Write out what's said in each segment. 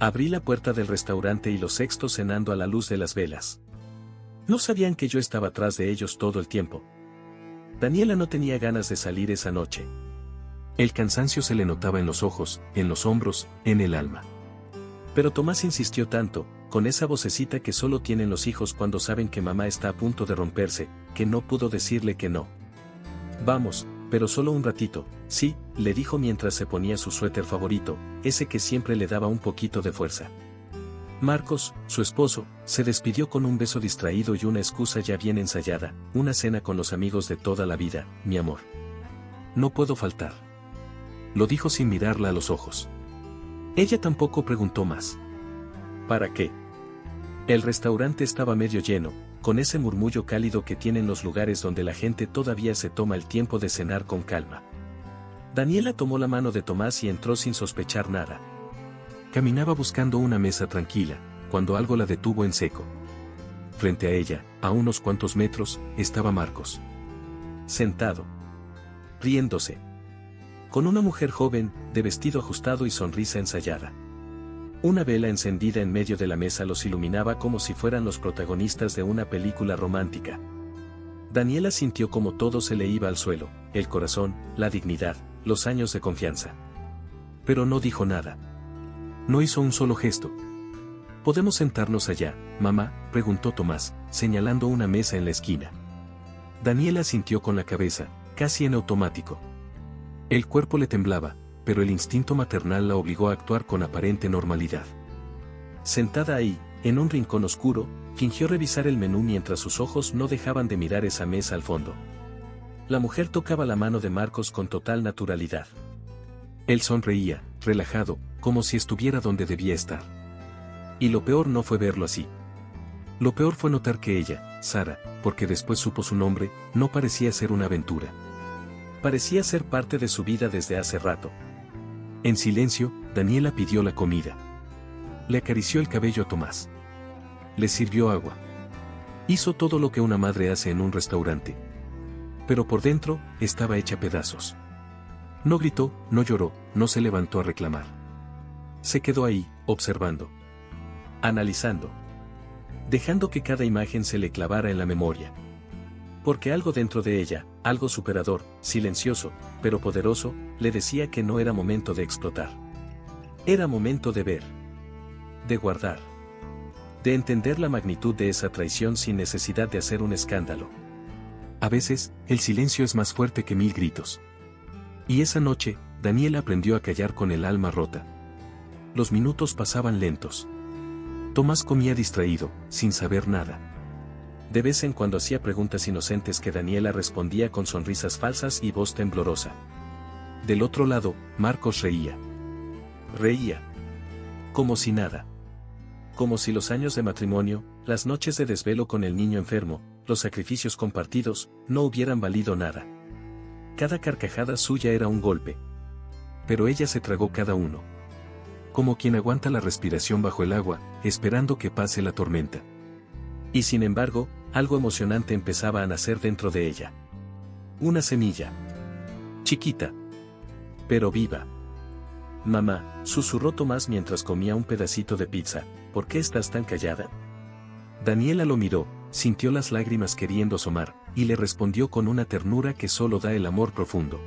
Abrí la puerta del restaurante y los sextos cenando a la luz de las velas. No sabían que yo estaba atrás de ellos todo el tiempo. Daniela no tenía ganas de salir esa noche. El cansancio se le notaba en los ojos, en los hombros, en el alma. Pero Tomás insistió tanto, con esa vocecita que solo tienen los hijos cuando saben que mamá está a punto de romperse, que no pudo decirle que no. Vamos, pero solo un ratito, sí, le dijo mientras se ponía su suéter favorito, ese que siempre le daba un poquito de fuerza. Marcos, su esposo, se despidió con un beso distraído y una excusa ya bien ensayada, una cena con los amigos de toda la vida, mi amor. No puedo faltar. Lo dijo sin mirarla a los ojos. Ella tampoco preguntó más. ¿Para qué? El restaurante estaba medio lleno, con ese murmullo cálido que tienen los lugares donde la gente todavía se toma el tiempo de cenar con calma. Daniela tomó la mano de Tomás y entró sin sospechar nada. Caminaba buscando una mesa tranquila, cuando algo la detuvo en seco. Frente a ella, a unos cuantos metros, estaba Marcos. Sentado. Riéndose. Con una mujer joven, de vestido ajustado y sonrisa ensayada. Una vela encendida en medio de la mesa los iluminaba como si fueran los protagonistas de una película romántica. Daniela sintió como todo se le iba al suelo, el corazón, la dignidad, los años de confianza. Pero no dijo nada. No hizo un solo gesto. ¿Podemos sentarnos allá, mamá?, preguntó Tomás, señalando una mesa en la esquina. Daniela sintió con la cabeza, casi en automático. El cuerpo le temblaba, pero el instinto maternal la obligó a actuar con aparente normalidad. Sentada ahí, en un rincón oscuro, fingió revisar el menú mientras sus ojos no dejaban de mirar esa mesa al fondo. La mujer tocaba la mano de Marcos con total naturalidad. Él sonreía, relajado, como si estuviera donde debía estar. Y lo peor no fue verlo así. Lo peor fue notar que ella, Sara, porque después supo su nombre, no parecía ser una aventura. Parecía ser parte de su vida desde hace rato. En silencio, Daniela pidió la comida. Le acarició el cabello a Tomás. Le sirvió agua. Hizo todo lo que una madre hace en un restaurante. Pero por dentro, estaba hecha pedazos. No gritó, no lloró, no se levantó a reclamar. Se quedó ahí, observando. Analizando. Dejando que cada imagen se le clavara en la memoria. Porque algo dentro de ella, algo superador, silencioso, pero poderoso, le decía que no era momento de explotar. Era momento de ver. De guardar. De entender la magnitud de esa traición sin necesidad de hacer un escándalo. A veces, el silencio es más fuerte que 1000 gritos. Y esa noche, Daniela aprendió a callar con el alma rota. Los minutos pasaban lentos. Tomás comía distraído, sin saber nada. De vez en cuando hacía preguntas inocentes que Daniela respondía con sonrisas falsas y voz temblorosa. Del otro lado, Marcos reía. Reía. Como si nada. Como si los años de matrimonio, las noches de desvelo con el niño enfermo, los sacrificios compartidos, no hubieran valido nada. Cada carcajada suya era un golpe. Pero ella se tragó cada uno. Como quien aguanta la respiración bajo el agua, esperando que pase la tormenta. Y sin embargo, algo emocionante empezaba a nacer dentro de ella. Una semilla. Chiquita. Pero viva. Mamá, susurró Tomás mientras comía un pedacito de pizza, ¿por qué estás tan callada? Daniela lo miró, sintió las lágrimas queriendo asomar, y le respondió con una ternura que solo da el amor profundo.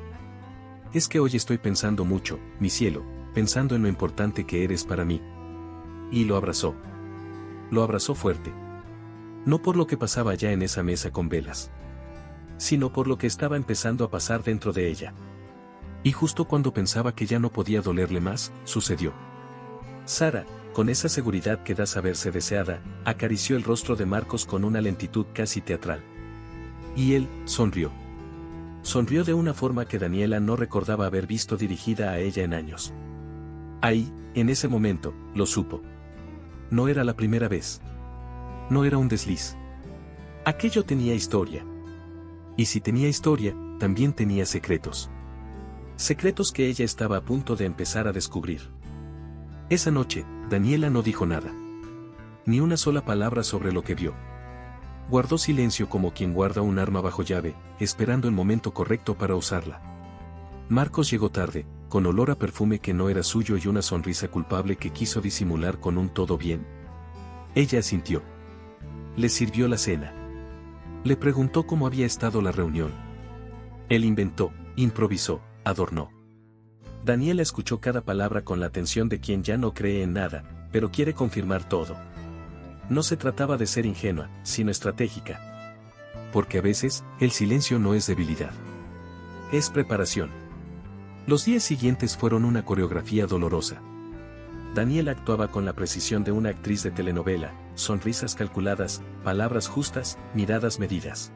Es que hoy estoy pensando mucho, mi cielo, pensando en lo importante que eres para mí. Y lo abrazó. Lo abrazó fuerte. No por lo que pasaba ya en esa mesa con velas, sino por lo que estaba empezando a pasar dentro de ella. Y justo cuando pensaba que ya no podía dolerle más, sucedió. Sara, con esa seguridad que da saberse deseada, acarició el rostro de Marcos con una lentitud casi teatral. Y él, sonrió. Sonrió de una forma que Daniela no recordaba haber visto dirigida a ella en años. Ahí, en ese momento, lo supo. No era la primera vez. No era un desliz. Aquello tenía historia. Y si tenía historia, también tenía secretos. Secretos que ella estaba a punto de empezar a descubrir. Esa noche, Daniela no dijo nada. Ni una sola palabra sobre lo que vio. Guardó silencio como quien guarda un arma bajo llave, esperando el momento correcto para usarla. Marcos llegó tarde, con olor a perfume que no era suyo y una sonrisa culpable que quiso disimular con un todo bien. Ella asintió. Le sirvió la cena. Le preguntó cómo había estado la reunión. Él inventó, improvisó, adornó. Daniela escuchó cada palabra con la atención de quien ya no cree en nada, pero quiere confirmar todo. No se trataba de ser ingenua, sino estratégica. Porque a veces, el silencio no es debilidad. Es preparación. Los días siguientes fueron una coreografía dolorosa. Daniela actuaba con la precisión de una actriz de telenovela, sonrisas calculadas, palabras justas, miradas medidas.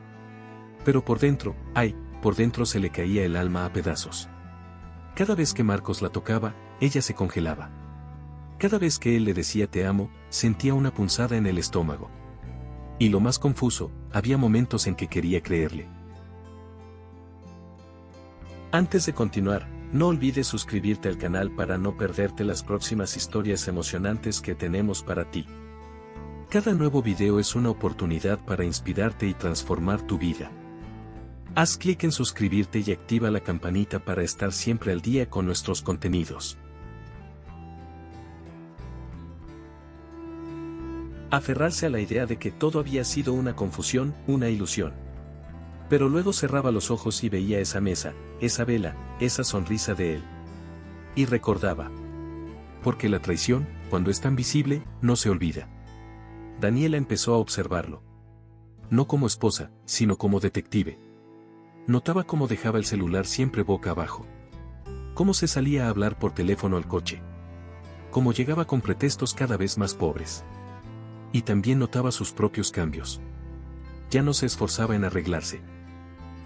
Pero por dentro se le caía el alma a pedazos. Cada vez que Marcos la tocaba, ella se congelaba. Cada vez que él le decía te amo, sentía una punzada en el estómago. Y lo más confuso, había momentos en que quería creerle. Antes de continuar, no olvides suscribirte al canal para no perderte las próximas historias emocionantes que tenemos para ti. Cada nuevo video es una oportunidad para inspirarte y transformar tu vida. Haz clic en suscribirte y activa la campanita para estar siempre al día con nuestros contenidos. Aferrarse a la idea de que todo había sido una confusión, una ilusión. Pero luego cerraba los ojos y veía esa mesa, esa vela, esa sonrisa de él. Y recordaba. Porque la traición, cuando es tan visible, no se olvida. Daniela empezó a observarlo. No como esposa, sino como detective. Notaba cómo dejaba el celular siempre boca abajo. Cómo se salía a hablar por teléfono al coche. Cómo llegaba con pretextos cada vez más pobres. Y también notaba sus propios cambios. Ya no se esforzaba en arreglarse.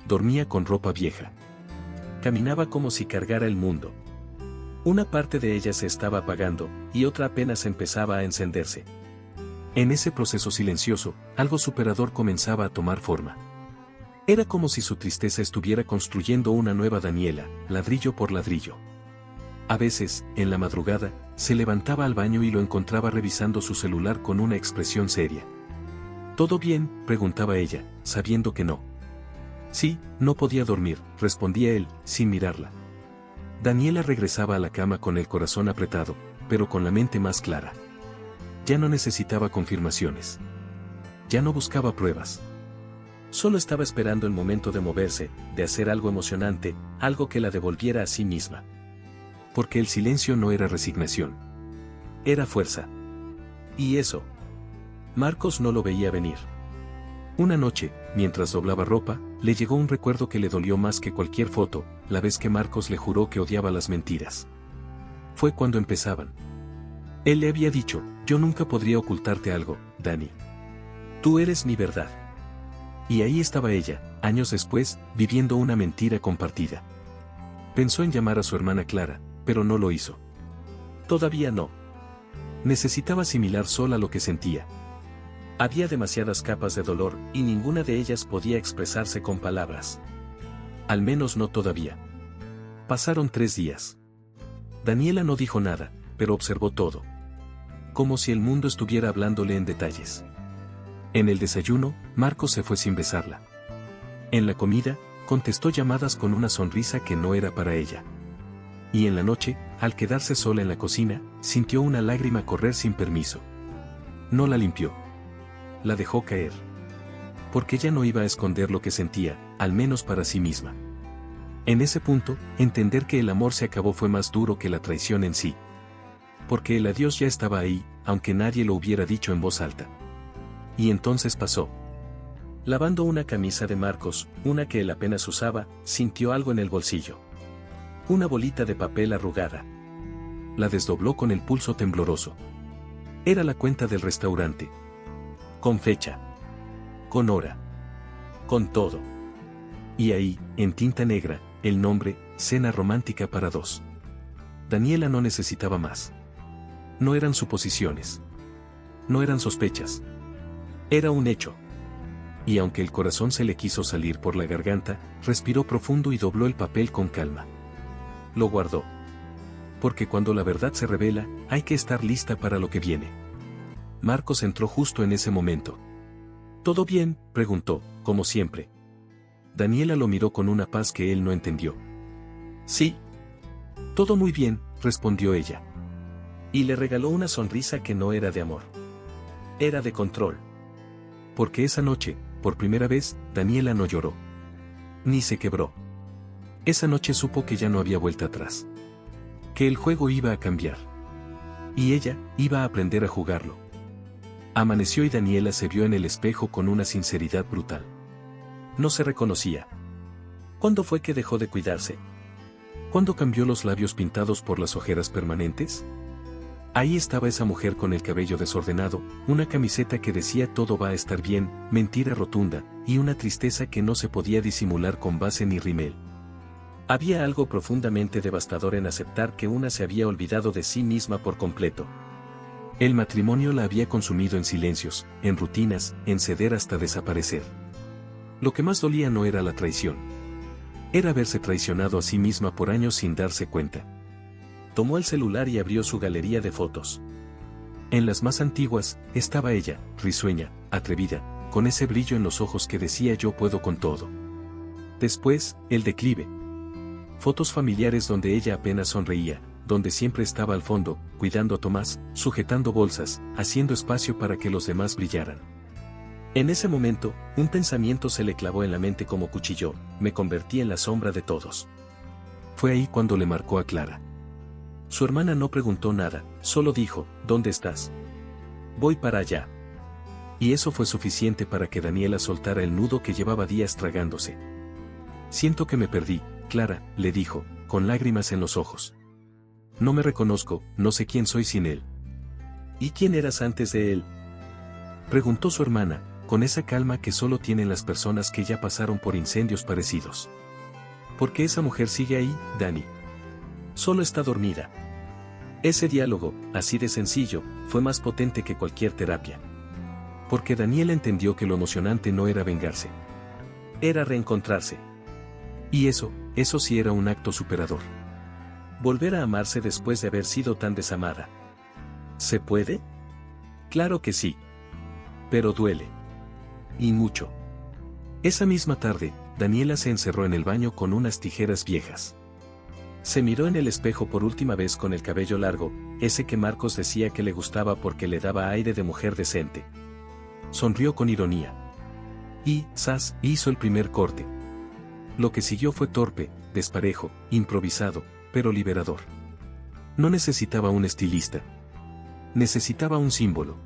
Dormía con ropa vieja. Caminaba como si cargara el mundo. Una parte de ella se estaba apagando, y otra apenas empezaba a encenderse. En ese proceso silencioso, algo superador comenzaba a tomar forma. Era como si su tristeza estuviera construyendo una nueva Daniela, ladrillo por ladrillo. A veces, en la madrugada, se levantaba al baño y lo encontraba revisando su celular con una expresión seria. ¿Todo bien?, preguntaba ella, sabiendo que no. Sí, no podía dormir, respondía él, sin mirarla. Daniela regresaba a la cama con el corazón apretado, pero con la mente más clara. Ya no necesitaba confirmaciones. Ya no buscaba pruebas. Solo estaba esperando el momento de moverse, de hacer algo emocionante, algo que la devolviera a sí misma. Porque el silencio no era resignación. Era fuerza. Y eso. Marcos no lo veía venir. Una noche, mientras doblaba ropa, le llegó un recuerdo que le dolió más que cualquier foto, la vez que Marcos le juró que odiaba las mentiras. Fue cuando empezaban. Él le había dicho, yo nunca podría ocultarte algo, Dani. Tú eres mi verdad. Y ahí estaba ella, años después, viviendo una mentira compartida. Pensó en llamar a su hermana Clara, pero no lo hizo. Todavía no. Necesitaba asimilar sola lo que sentía. Había demasiadas capas de dolor, y ninguna de ellas podía expresarse con palabras. Al menos no todavía. Pasaron 3 días. Daniela no dijo nada, pero observó todo. Como si el mundo estuviera hablándole en detalles. En el desayuno, Marcos se fue sin besarla. En la comida, contestó llamadas con una sonrisa que no era para ella. Y en la noche, al quedarse sola en la cocina, sintió una lágrima correr sin permiso. No la limpió. La dejó caer. Porque ya no iba a esconder lo que sentía, al menos para sí misma. En ese punto, entender que el amor se acabó fue más duro que la traición en sí. Porque el adiós ya estaba ahí, aunque nadie lo hubiera dicho en voz alta. Y entonces pasó. Lavando una camisa de Marcos, una que él apenas usaba, sintió algo en el bolsillo. Una bolita de papel arrugada. La desdobló con el pulso tembloroso. Era la cuenta del restaurante. Con fecha. Con hora. Con todo. Y ahí, en tinta negra, el nombre, Cena Romántica para 2. Daniela no necesitaba más. No eran suposiciones. No eran sospechas. Era un hecho. Y aunque el corazón se le quiso salir por la garganta, respiró profundo y dobló el papel con calma. Lo guardó. Porque cuando la verdad se revela, hay que estar lista para lo que viene. Marcos entró justo en ese momento. ¿Todo bien?, preguntó, como siempre. Daniela lo miró con una paz que él no entendió. Sí. Todo muy bien, respondió ella. Y le regaló una sonrisa que no era de amor. Era de control. Porque esa noche, por primera vez, Daniela no lloró. Ni se quebró. Esa noche supo que ya no había vuelta atrás. Que el juego iba a cambiar. Y ella, iba a aprender a jugarlo. Amaneció y Daniela se vio en el espejo con una sinceridad brutal. No se reconocía. ¿Cuándo fue que dejó de cuidarse? ¿Cuándo cambió los labios pintados por las ojeras permanentes? Ahí estaba esa mujer con el cabello desordenado, una camiseta que decía todo va a estar bien, mentira rotunda, y una tristeza que no se podía disimular con base ni rímel. Había algo profundamente devastador en aceptar que una se había olvidado de sí misma por completo. El matrimonio la había consumido en silencios, en rutinas, en ceder hasta desaparecer. Lo que más dolía no era la traición. Era haberse traicionado a sí misma por años sin darse cuenta. Tomó el celular y abrió su galería de fotos. En las más antiguas, estaba ella, risueña, atrevida, con ese brillo en los ojos que decía yo puedo con todo. Después, el declive. Fotos familiares donde ella apenas sonreía, donde siempre estaba al fondo, cuidando a Tomás, sujetando bolsas, haciendo espacio para que los demás brillaran. En ese momento, un pensamiento se le clavó en la mente como cuchillo, me convertí en la sombra de todos. Fue ahí cuando le marcó a Clara. Su hermana no preguntó nada, solo dijo, ¿dónde estás? Voy para allá. Y eso fue suficiente para que Daniela soltara el nudo que llevaba días tragándose. Siento que me perdí, Clara, le dijo, con lágrimas en los ojos. No me reconozco, no sé quién soy sin él. ¿Y quién eras antes de él? Preguntó su hermana, con esa calma que solo tienen las personas que ya pasaron por incendios parecidos. ¿Por qué esa mujer sigue ahí, Dani? Solo está dormida. Ese diálogo, así de sencillo, fue más potente que cualquier terapia. Porque Daniela entendió que lo emocionante no era vengarse. Era reencontrarse. Y eso sí era un acto superador. Volver a amarse después de haber sido tan desamada. ¿Se puede? Claro que sí. Pero duele. Y mucho. Esa misma tarde, Daniela se encerró en el baño con unas tijeras viejas. Se miró en el espejo por última vez con el cabello largo, ese que Marcos decía que le gustaba porque le daba aire de mujer decente. Sonrió con ironía. Y, ¡zas!, hizo el primer corte. Lo que siguió fue torpe, desparejo, improvisado, pero liberador. No necesitaba un estilista. Necesitaba un símbolo.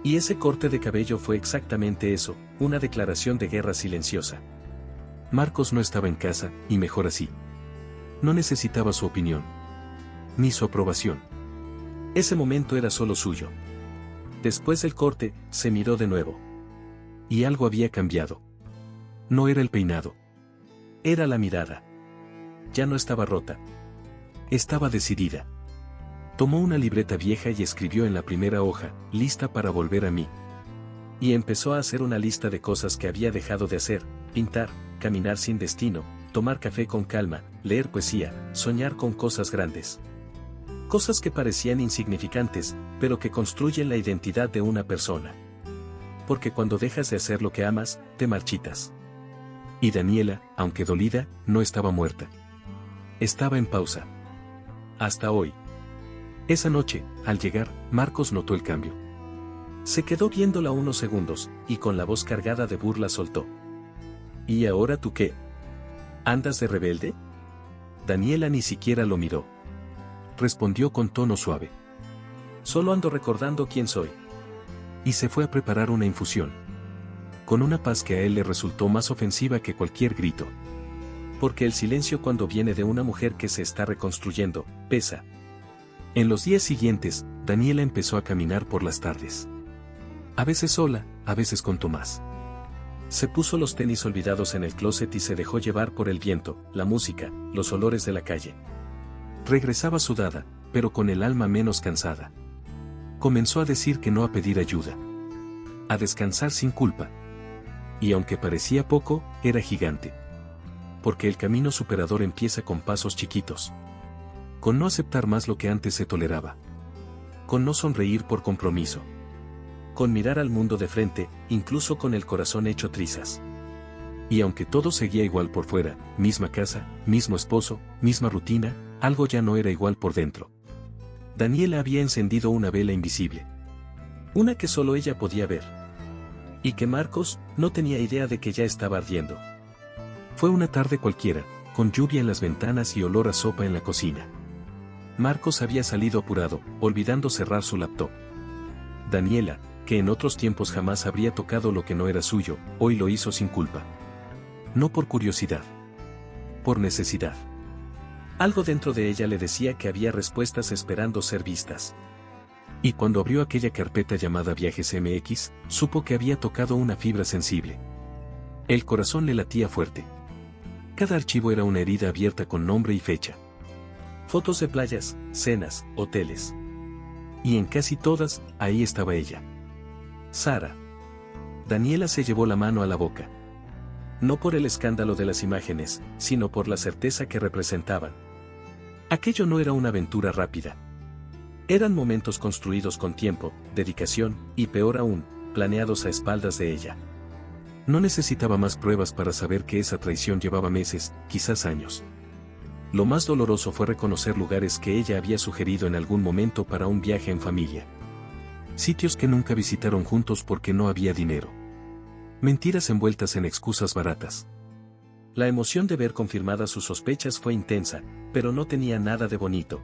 Y ese corte de cabello fue exactamente eso, una declaración de guerra silenciosa. Marcos no estaba en casa, y mejor así. No necesitaba su opinión. Ni su aprobación. Ese momento era solo suyo. Después del corte, se miró de nuevo. Y algo había cambiado. No era el peinado. Era la mirada. Ya no estaba rota. Estaba decidida. Tomó una libreta vieja y escribió en la primera hoja, lista para volver a mí. Y empezó a hacer una lista de cosas que había dejado de hacer, pintar, caminar sin destino, tomar café con calma, leer poesía, soñar con cosas grandes. Cosas que parecían insignificantes, pero que construyen la identidad de una persona. Porque cuando dejas de hacer lo que amas, te marchitas. Y Daniela, aunque dolida, no estaba muerta. Estaba en pausa. Hasta hoy. Esa noche, al llegar, Marcos notó el cambio. Se quedó viéndola unos segundos, y con la voz cargada de burla soltó. ¿Y ahora tú qué? ¿Andas de rebelde? Daniela ni siquiera lo miró. Respondió con tono suave. Solo ando recordando quién soy. Y se fue a preparar una infusión. Con una paz que a él le resultó más ofensiva que cualquier grito. Porque el silencio cuando viene de una mujer que se está reconstruyendo, pesa. En los días siguientes, Daniela empezó a caminar por las tardes. A veces sola, a veces con Tomás. Se puso los tenis olvidados en el closet y se dejó llevar por el viento, la música, los olores de la calle. Regresaba sudada, pero con el alma menos cansada. Comenzó a decir que no, a pedir ayuda. A descansar sin culpa. Y aunque parecía poco, era gigante. Porque el camino superador empieza con pasos chiquitos. Con no aceptar más lo que antes se toleraba. Con no sonreír por compromiso. Con mirar al mundo de frente, incluso con el corazón hecho trizas. Y aunque todo seguía igual por fuera, misma casa, mismo esposo, misma rutina, algo ya no era igual por dentro. Daniela había encendido una vela invisible. Una que solo ella podía ver. Y que Marcos no tenía idea de que ya estaba ardiendo. Fue una tarde cualquiera, con lluvia en las ventanas y olor a sopa en la cocina. Marcos había salido apurado, olvidando cerrar su laptop. Daniela, que en otros tiempos jamás habría tocado lo que no era suyo, hoy lo hizo sin culpa. No por curiosidad. Por necesidad. Algo dentro de ella le decía que había respuestas esperando ser vistas. Y cuando abrió aquella carpeta llamada Viajes MX, supo que había tocado una fibra sensible. El corazón le latía fuerte. Cada archivo era una herida abierta con nombre y fecha. Fotos de playas, cenas, hoteles. Y en casi todas, ahí estaba ella. Sara. Daniela se llevó la mano a la boca. No por el escándalo de las imágenes, sino por la certeza que representaban. Aquello no era una aventura rápida. Eran momentos construidos con tiempo, dedicación, y peor aún, planeados a espaldas de ella. No necesitaba más pruebas para saber que esa traición llevaba meses, quizás años. Lo más doloroso fue reconocer lugares que ella había sugerido en algún momento para un viaje en familia. Sitios que nunca visitaron juntos porque no había dinero. Mentiras envueltas en excusas baratas. La emoción de ver confirmadas sus sospechas fue intensa, pero no tenía nada de bonito.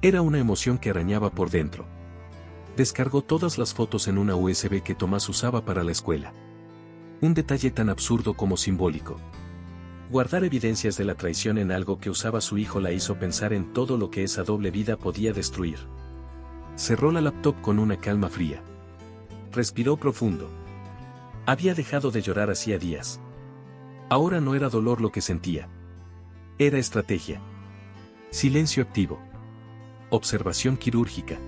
Era una emoción que arañaba por dentro. Descargó todas las fotos en una USB que Tomás usaba para la escuela. Un detalle tan absurdo como simbólico. Guardar evidencias de la traición en algo que usaba su hijo la hizo pensar en todo lo que esa doble vida podía destruir. Cerró la laptop con una calma fría. Respiró profundo. Había dejado de llorar hacía días. Ahora no era dolor lo que sentía. Era estrategia. Silencio activo. Observación quirúrgica.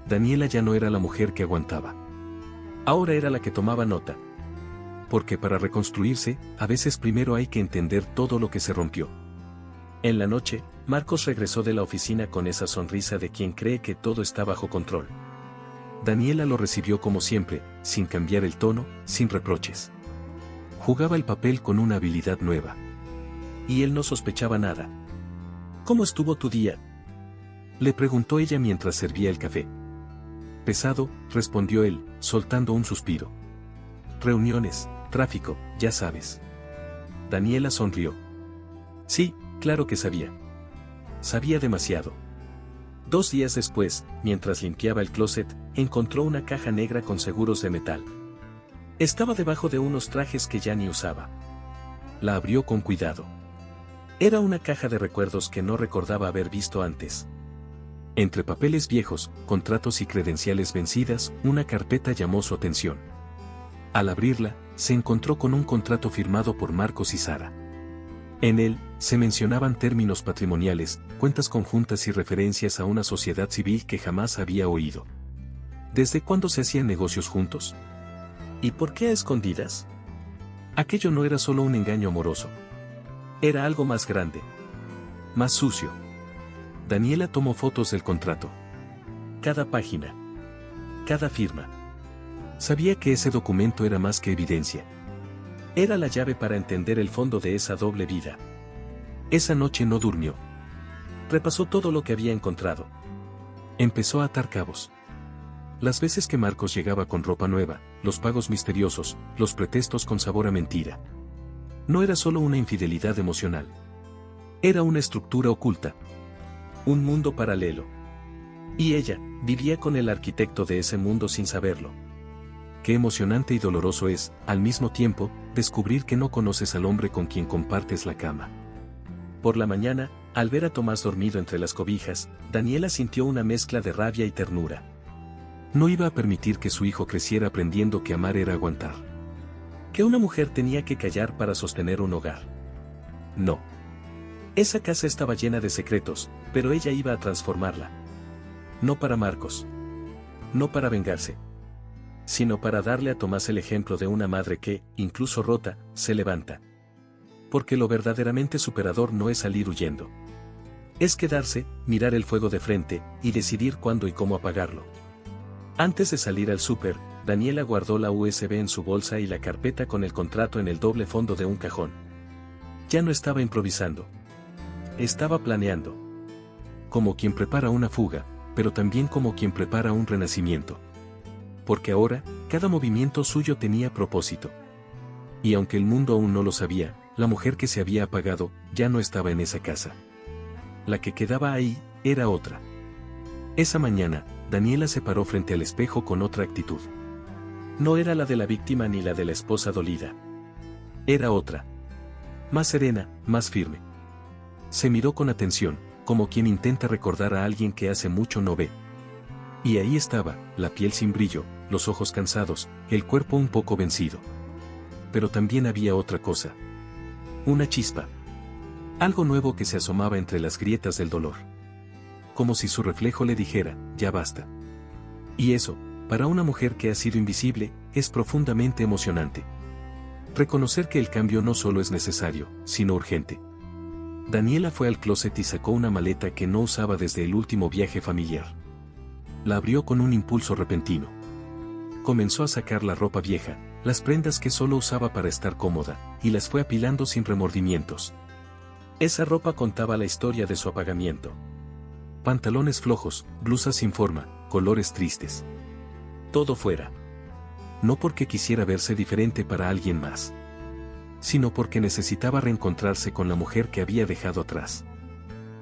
Daniela ya no era la mujer que aguantaba. Ahora era la que tomaba nota. Porque para reconstruirse, a veces primero hay que entender todo lo que se rompió. En la noche, Marcos regresó de la oficina con esa sonrisa de quien cree que todo está bajo control. Daniela lo recibió como siempre, sin cambiar el tono, sin reproches. Jugaba el papel con una habilidad nueva. Y él no sospechaba nada. ¿Cómo estuvo tu día?, le preguntó ella mientras servía el café. Pesado, respondió él, soltando un suspiro. Reuniones, tráfico, ya sabes. Daniela sonrió. Sí, claro que sabía. Sabía demasiado. 2 días después, mientras limpiaba el closet, encontró una caja negra con seguros de metal. Estaba debajo de unos trajes que ya ni usaba. La abrió con cuidado. Era una caja de recuerdos que no recordaba haber visto antes. Entre papeles viejos, contratos y credenciales vencidas, una carpeta llamó su atención. Al abrirla, se encontró con un contrato firmado por Marcos y Sara. En él, se mencionaban términos patrimoniales, cuentas conjuntas y referencias a una sociedad civil que jamás había oído. ¿Desde cuándo se hacían negocios juntos? ¿Y por qué a escondidas? Aquello no era solo un engaño amoroso. Era algo más grande. Más sucio. Daniela tomó fotos del contrato. Cada página. Cada firma. Sabía que ese documento era más que evidencia. Era la llave para entender el fondo de esa doble vida. Esa noche no durmió. Repasó todo lo que había encontrado. Empezó a atar cabos. Las veces que Marcos llegaba con ropa nueva, los pagos misteriosos, los pretextos con sabor a mentira. No era solo una infidelidad emocional. Era una estructura oculta. Un mundo paralelo. Y ella, vivía con el arquitecto de ese mundo sin saberlo. Qué emocionante y doloroso es, al mismo tiempo, descubrir que no conoces al hombre con quien compartes la cama. Por la mañana, al ver a Tomás dormido entre las cobijas, Daniela sintió una mezcla de rabia y ternura. No iba a permitir que su hijo creciera aprendiendo que amar era aguantar. Que una mujer tenía que callar para sostener un hogar. No. Esa casa estaba llena de secretos, pero ella iba a transformarla. No para Marcos. No para vengarse. Sino para darle a Tomás el ejemplo de una madre que, incluso rota, se levanta. Porque lo verdaderamente superador no es salir huyendo. Es quedarse, mirar el fuego de frente, y decidir cuándo y cómo apagarlo. Antes de salir al súper, Daniela guardó la USB en su bolsa y la carpeta con el contrato en el doble fondo de un cajón. Ya no estaba improvisando. Estaba planeando. Como quien prepara una fuga, pero también como quien prepara un renacimiento. Porque ahora, cada movimiento suyo tenía propósito. Y aunque el mundo aún no lo sabía, la mujer que se había apagado, ya no estaba en esa casa. La que quedaba ahí, era otra. Esa mañana, Daniela se paró frente al espejo con otra actitud. No era la de la víctima ni la de la esposa dolida. Era otra. Más serena, más firme. Se miró con atención, como quien intenta recordar a alguien que hace mucho no ve. Y ahí estaba, la piel sin brillo, los ojos cansados, el cuerpo un poco vencido. Pero también había otra cosa. Una chispa. Algo nuevo que se asomaba entre las grietas del dolor. Como si su reflejo le dijera, ya basta. Y eso, para una mujer que ha sido invisible, es profundamente emocionante. Reconocer que el cambio no solo es necesario, sino urgente. Daniela fue al closet y sacó una maleta que no usaba desde el último viaje familiar. La abrió con un impulso repentino. Comenzó a sacar la ropa vieja, las prendas que solo usaba para estar cómoda, y las fue apilando sin remordimientos. Esa ropa contaba la historia de su apagamiento. Pantalones flojos, blusas sin forma, colores tristes. Todo fuera. No porque quisiera verse diferente para alguien más, sino porque necesitaba reencontrarse con la mujer que había dejado atrás.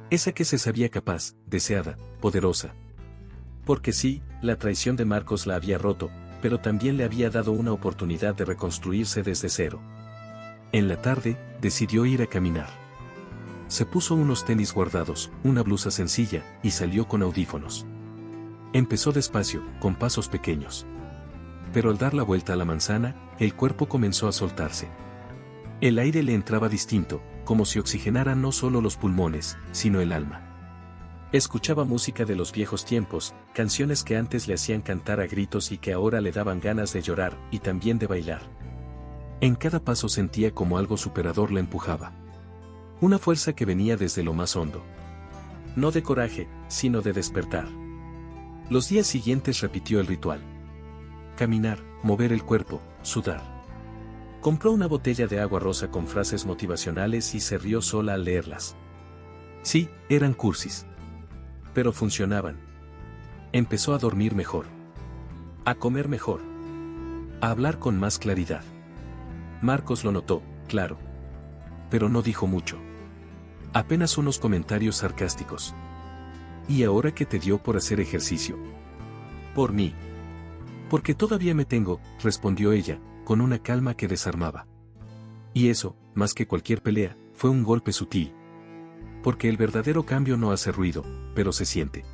Esa que se sabía capaz, deseada, poderosa. Porque sí, la traición de Marcos la había roto, pero también le había dado una oportunidad de reconstruirse desde cero. En la tarde, decidió ir a caminar. Se puso unos tenis guardados, una blusa sencilla, y salió con audífonos. Empezó despacio, con pasos pequeños. Pero al dar la vuelta a la manzana, el cuerpo comenzó a soltarse. El aire le entraba distinto, como si oxigenara no solo los pulmones, sino el alma. Escuchaba música de los viejos tiempos, canciones que antes le hacían cantar a gritos y que ahora le daban ganas de llorar, y también de bailar. En cada paso sentía como algo superador la empujaba. Una fuerza que venía desde lo más hondo. No de coraje, sino de despertar. Los días siguientes repitió el ritual. Caminar, mover el cuerpo, sudar. Compró una botella de agua rosa con frases motivacionales y se rió sola al leerlas. Sí, eran cursis. Pero funcionaban. Empezó a dormir mejor. A comer mejor. A hablar con más claridad. Marcos lo notó, claro. Pero no dijo mucho. Apenas unos comentarios sarcásticos. ¿Y ahora qué te dio por hacer ejercicio? Por mí. Porque todavía me tengo, respondió ella, con una calma que desarmaba. Y eso, más que cualquier pelea, fue un golpe sutil. Porque el verdadero cambio no hace ruido, pero se siente.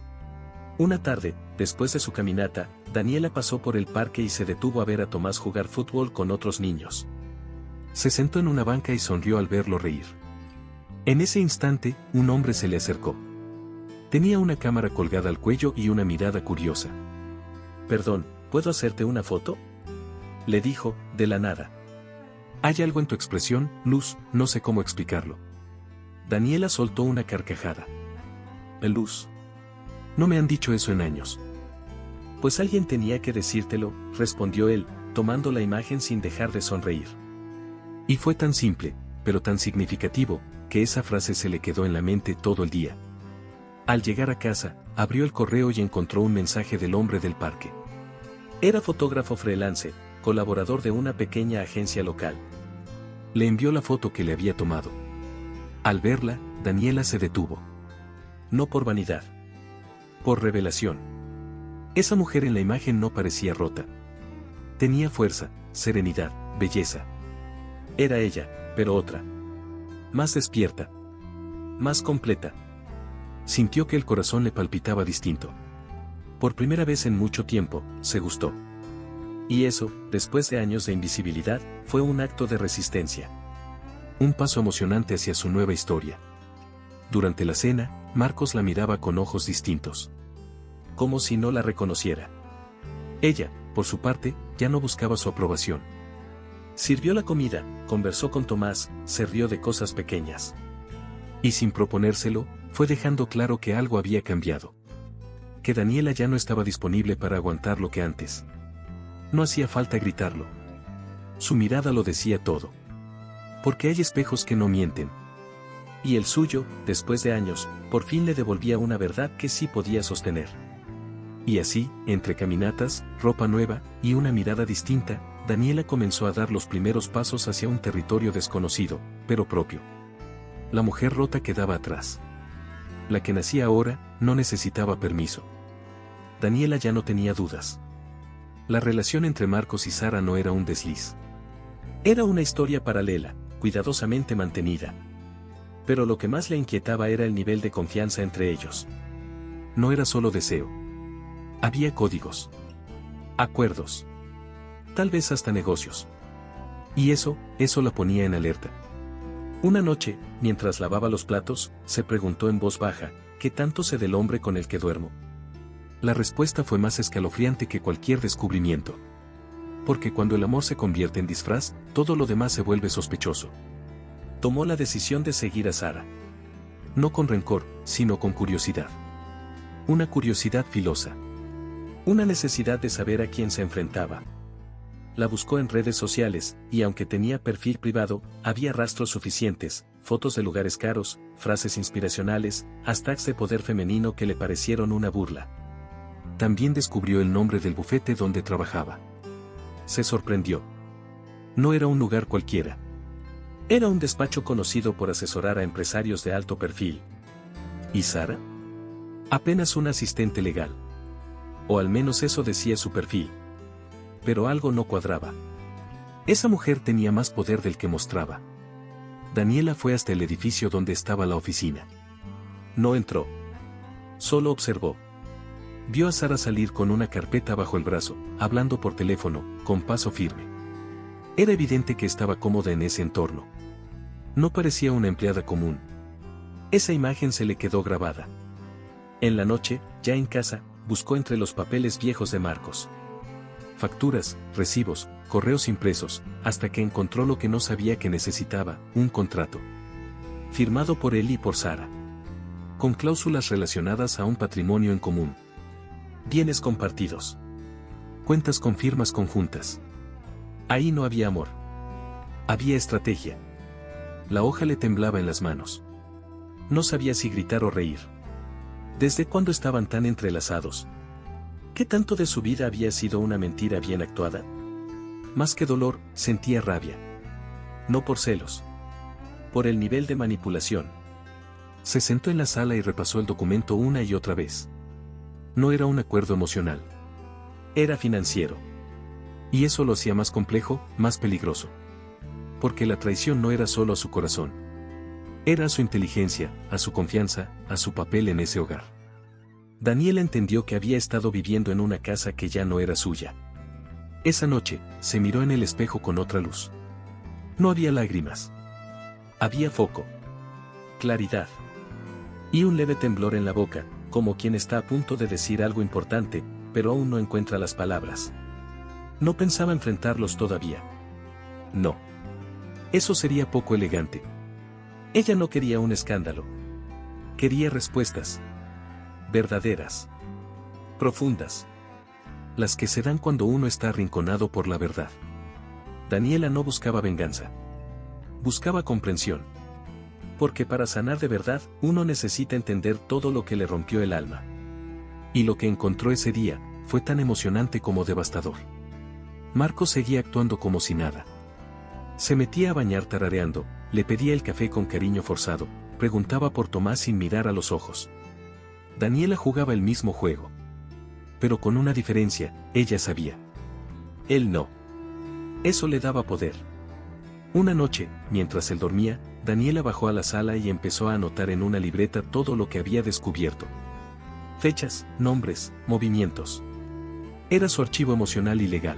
Una tarde, después de su caminata, Daniela pasó por el parque y se detuvo a ver a Tomás jugar fútbol con otros niños. Se sentó en una banca y sonrió al verlo reír. En ese instante, un hombre se le acercó. Tenía una cámara colgada al cuello y una mirada curiosa. «Perdón, ¿puedo hacerte una foto?», le dijo, de la nada. «Hay algo en tu expresión, Luz, no sé cómo explicarlo». Daniela soltó una carcajada. «Luz. No me han dicho eso en años». «Pues alguien tenía que decírtelo», respondió él, tomando la imagen sin dejar de sonreír. Y fue tan simple, pero tan significativo, que esa frase se le quedó en la mente todo el día. Al llegar a casa, abrió el correo y encontró un mensaje del hombre del parque. Era fotógrafo freelance, colaborador de una pequeña agencia local. Le envió la foto que le había tomado. Al verla, Daniela se detuvo. No por vanidad. Por revelación. Esa mujer en la imagen no parecía rota. Tenía fuerza, serenidad, belleza. Era ella, pero otra. Más despierta. Más completa. Sintió que el corazón le palpitaba distinto. Por primera vez en mucho tiempo, se gustó. Y eso, después de años de invisibilidad, fue un acto de resistencia. Un paso emocionante hacia su nueva historia. Durante la cena, Marcos la miraba con ojos distintos. Como si no la reconociera. Ella, por su parte, ya no buscaba su aprobación. Sirvió la comida, conversó con Tomás, se rió de cosas pequeñas. Y sin proponérselo, fue dejando claro que algo había cambiado. Que Daniela ya no estaba disponible para aguantar lo que antes. No hacía falta gritarlo. Su mirada lo decía todo. Porque hay espejos que no mienten. Y el suyo, después de años, por fin le devolvía una verdad que sí podía sostener. Y así, entre caminatas, ropa nueva, y una mirada distinta, Daniela comenzó a dar los primeros pasos hacia un territorio desconocido, pero propio. La mujer rota quedaba atrás. La que nacía ahora, no necesitaba permiso. Daniela ya no tenía dudas. La relación entre Marcos y Sara no era un desliz. Era una historia paralela, cuidadosamente mantenida. Pero lo que más le inquietaba era el nivel de confianza entre ellos. No era solo deseo. Había códigos. Acuerdos. Tal vez hasta negocios. Y eso la ponía en alerta. Una noche, mientras lavaba los platos, se preguntó en voz baja, ¿qué tanto sé del hombre con el que duermo? La respuesta fue más escalofriante que cualquier descubrimiento. Porque cuando el amor se convierte en disfraz, todo lo demás se vuelve sospechoso. Tomó la decisión de seguir a Sara. No con rencor, sino con curiosidad. Una curiosidad filosa. Una necesidad de saber a quién se enfrentaba. La buscó en redes sociales, y aunque tenía perfil privado, había rastros suficientes, fotos de lugares caros, frases inspiracionales, hashtags de poder femenino que le parecieron una burla. También descubrió el nombre del bufete donde trabajaba. Se sorprendió. No era un lugar cualquiera. Era un despacho conocido por asesorar a empresarios de alto perfil. ¿Y Sara? Apenas una asistente legal. O al menos eso decía su perfil. Pero algo no cuadraba. Esa mujer tenía más poder del que mostraba. Daniela fue hasta el edificio donde estaba la oficina. No entró. Solo observó. Vio a Sara salir con una carpeta bajo el brazo, hablando por teléfono, con paso firme. Era evidente que estaba cómoda en ese entorno. No parecía una empleada común. Esa imagen se le quedó grabada. En la noche, ya en casa, buscó entre los papeles viejos de Marcos. Facturas, recibos, correos impresos, hasta que encontró lo que no sabía que necesitaba, un contrato. Firmado por él y por Sara. Con cláusulas relacionadas a un patrimonio en común. Bienes compartidos. Cuentas con firmas conjuntas. Ahí no había amor. Había estrategia. La hoja le temblaba en las manos. No sabía si gritar o reír. ¿Desde cuándo estaban tan entrelazados? ¿Qué tanto de su vida había sido una mentira bien actuada? Más que dolor, sentía rabia. No por celos. Por el nivel de manipulación. Se sentó en la sala y repasó el documento una y otra vez. No era un acuerdo emocional. Era financiero. Y eso lo hacía más complejo, más peligroso. Porque la traición no era solo a su corazón. Era a su inteligencia, a su confianza, a su papel en ese hogar. Daniela entendió que había estado viviendo en una casa que ya no era suya. Esa noche, se miró en el espejo con otra luz. No había lágrimas. Había foco. Claridad. Y un leve temblor en la boca, como quien está a punto de decir algo importante, pero aún no encuentra las palabras. No pensaba enfrentarlos todavía. No. Eso sería poco elegante. Ella no quería un escándalo. Quería respuestas. Verdaderas. Profundas. Las que se dan cuando uno está arrinconado por la verdad. Daniela no buscaba venganza. Buscaba comprensión. Porque para sanar de verdad, uno necesita entender todo lo que le rompió el alma. Y lo que encontró ese día, fue tan emocionante como devastador. Marcos seguía actuando como si nada. Se metía a bañar tarareando, le pedía el café con cariño forzado, preguntaba por Tomás sin mirar a los ojos. Daniela jugaba el mismo juego. Pero con una diferencia, ella sabía. Él no. Eso le daba poder. Una noche, mientras él dormía, Daniela bajó a la sala y empezó a anotar en una libreta todo lo que había descubierto. Fechas, nombres, movimientos. Era su archivo emocional y legal.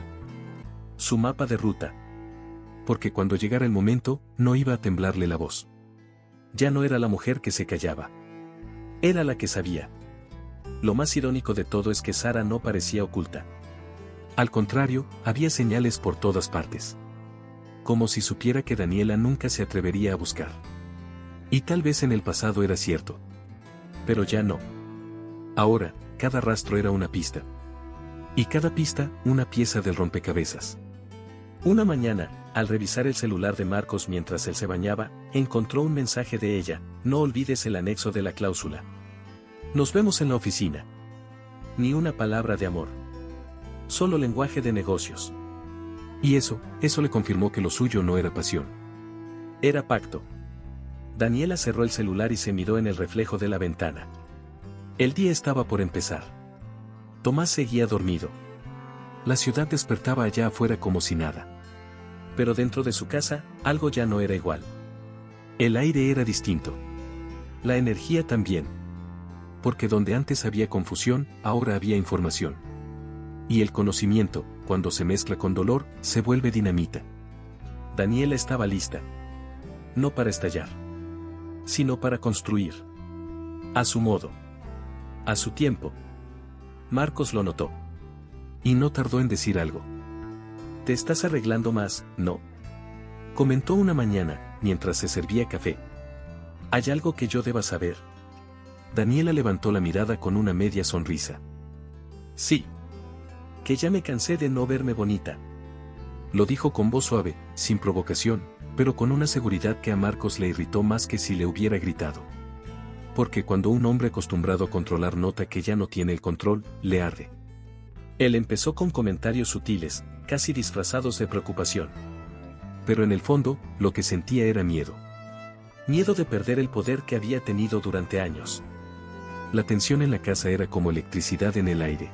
Su mapa de ruta. Porque cuando llegara el momento, no iba a temblarle la voz. Ya no era la mujer que se callaba. Era la que sabía. Lo más irónico de todo es que Sara no parecía oculta. Al contrario, había señales por todas partes. Como si supiera que Daniela nunca se atrevería a buscar. Y tal vez en el pasado era cierto. Pero ya no. Ahora, cada rastro era una pista. Y cada pista, una pieza del rompecabezas. Una mañana, al revisar el celular de Marcos mientras él se bañaba, encontró un mensaje de ella: no olvides el anexo de la cláusula. Nos vemos en la oficina. Ni una palabra de amor. Solo lenguaje de negocios. Y eso le confirmó que lo suyo no era pasión. Era pacto. Daniela cerró el celular y se miró en el reflejo de la ventana. El día estaba por empezar. Tomás seguía dormido. La ciudad despertaba allá afuera como si nada. Pero dentro de su casa, algo ya no era igual. El aire era distinto. La energía también. Porque donde antes había confusión, ahora había información. Y el conocimiento, cuando se mezcla con dolor, se vuelve dinamita. Daniela estaba lista. No para estallar, sino para construir. A su modo. A su tiempo. Marcos lo notó. Y no tardó en decir algo. Te estás arreglando más, ¿no? Comentó una mañana, mientras se servía café. ¿Hay algo que yo deba saber? Daniela levantó la mirada con una media sonrisa. Sí. Que ya me cansé de no verme bonita. Lo dijo con voz suave, sin provocación, pero con una seguridad que a Marcos le irritó más que si le hubiera gritado. Porque cuando un hombre acostumbrado a controlar nota que ya no tiene el control, le arde. Él empezó con comentarios sutiles, casi disfrazados de preocupación. Pero en el fondo, lo que sentía era miedo. Miedo de perder el poder que había tenido durante años. La tensión en la casa era como electricidad en el aire.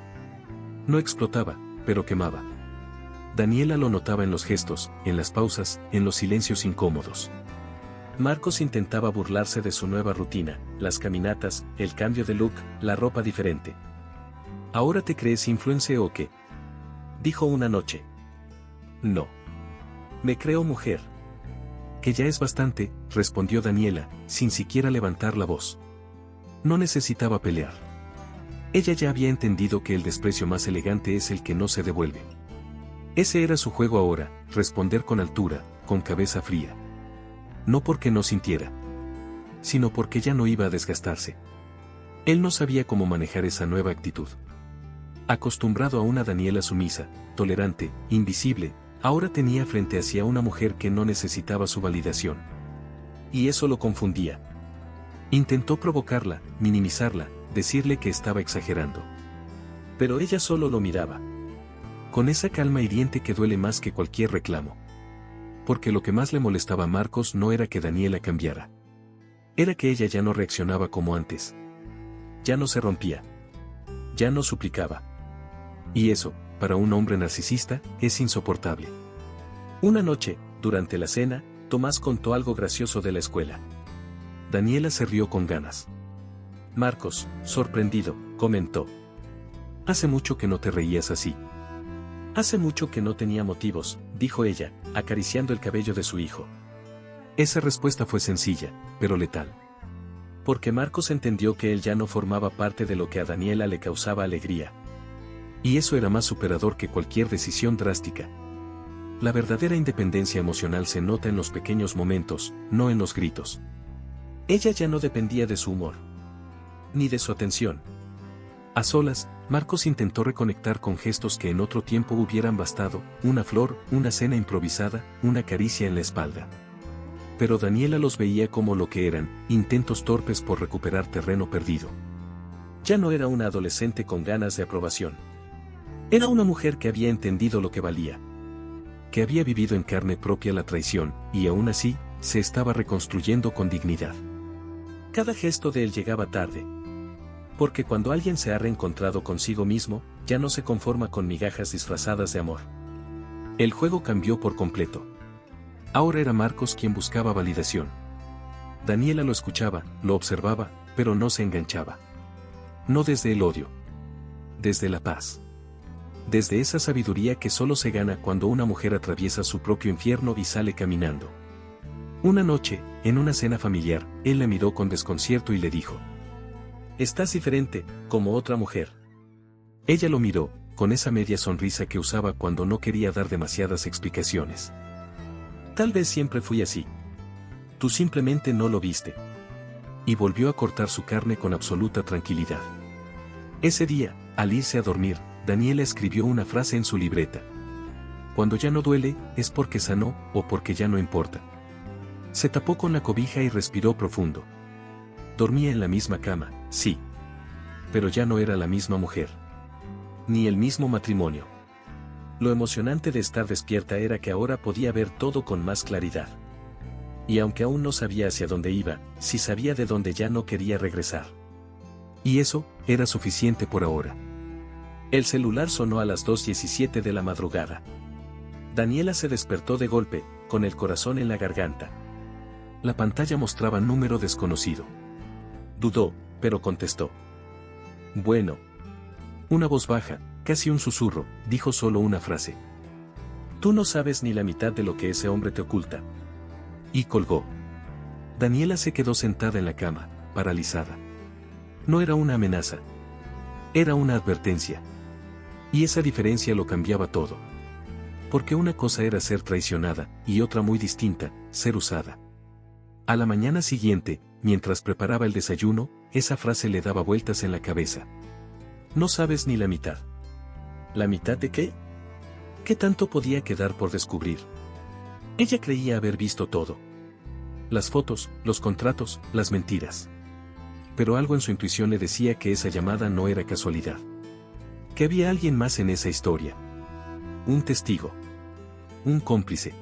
No explotaba, pero quemaba. Daniela lo notaba en los gestos, en las pausas, en los silencios incómodos. Marcos intentaba burlarse de su nueva rutina, las caminatas, el cambio de look, la ropa diferente. ¿Ahora te crees influencer o qué? Dijo una noche. No. Me creo mujer. Que ya es bastante, respondió Daniela, sin siquiera levantar la voz. No necesitaba pelear. Ella ya había entendido que el desprecio más elegante es el que no se devuelve. Ese era su juego ahora, responder con altura, con cabeza fría. No porque no sintiera, sino porque ya no iba a desgastarse. Él no sabía cómo manejar esa nueva actitud. Acostumbrado a una Daniela sumisa, tolerante, invisible, ahora tenía frente hacia una mujer que no necesitaba su validación. Y eso lo confundía. Intentó provocarla, minimizarla, decirle que estaba exagerando. Pero ella solo lo miraba. Con esa calma hiriente que duele más que cualquier reclamo. Porque lo que más le molestaba a Marcos no era que Daniela cambiara. Era que ella ya no reaccionaba como antes. Ya no se rompía. Ya no suplicaba. Y eso, para un hombre narcisista, es insoportable. Una noche, durante la cena, Tomás contó algo gracioso de la escuela. Daniela se rió con ganas. Marcos, sorprendido, comentó. Hace mucho que no te reías así. Hace mucho que no tenía motivos, dijo ella, acariciando el cabello de su hijo. Esa respuesta fue sencilla, pero letal. Porque Marcos entendió que él ya no formaba parte de lo que a Daniela le causaba alegría. Y eso era más superador que cualquier decisión drástica. La verdadera independencia emocional se nota en los pequeños momentos, no en los gritos. Ella ya no dependía de su humor. Ni de su atención. A solas, Marcos intentó reconectar con gestos que en otro tiempo hubieran bastado, una flor, una cena improvisada, una caricia en la espalda. Pero Daniela los veía como lo que eran, intentos torpes por recuperar terreno perdido. Ya no era una adolescente con ganas de aprobación. Era una mujer que había entendido lo que valía. Que había vivido en carne propia la traición, y aún así, se estaba reconstruyendo con dignidad. Cada gesto de él llegaba tarde. Porque cuando alguien se ha reencontrado consigo mismo, ya no se conforma con migajas disfrazadas de amor. El juego cambió por completo. Ahora era Marcos quien buscaba validación. Daniela lo escuchaba, lo observaba, pero no se enganchaba. No desde el odio. Desde la paz. Desde esa sabiduría que solo se gana cuando una mujer atraviesa su propio infierno y sale caminando. Una noche, en una cena familiar, él la miró con desconcierto y le dijo: Estás diferente, como otra mujer. Ella lo miró, con esa media sonrisa que usaba cuando no quería dar demasiadas explicaciones. Tal vez siempre fui así. Tú simplemente no lo viste. Y volvió a cortar su carne con absoluta tranquilidad. Ese día, al irse a dormir, Daniela escribió una frase en su libreta. Cuando ya no duele, es porque sanó, o porque ya no importa. Se tapó con la cobija y respiró profundo. Dormía en la misma cama, sí. Pero ya no era la misma mujer. Ni el mismo matrimonio. Lo emocionante de estar despierta era que ahora podía ver todo con más claridad. Y aunque aún no sabía hacia dónde iba, sí sabía de dónde ya no quería regresar. Y eso, era suficiente por ahora. El celular sonó a las 2:17 de la madrugada. Daniela se despertó de golpe, con el corazón en la garganta. La pantalla mostraba número desconocido. Dudó, pero contestó. Bueno. Una voz baja, casi un susurro, dijo solo una frase. Tú no sabes ni la mitad de lo que ese hombre te oculta. Y colgó. Daniela se quedó sentada en la cama, paralizada. No era una amenaza. Era una advertencia. Y esa diferencia lo cambiaba todo. Porque una cosa era ser traicionada, y otra muy distinta, ser usada. A la mañana siguiente, mientras preparaba el desayuno, esa frase le daba vueltas en la cabeza. No sabes ni la mitad. ¿La mitad de qué? ¿Qué tanto podía quedar por descubrir? Ella creía haber visto todo. Las fotos, los contratos, las mentiras. Pero algo en su intuición le decía que esa llamada no era casualidad. Que había alguien más en esa historia. Un testigo. Un cómplice.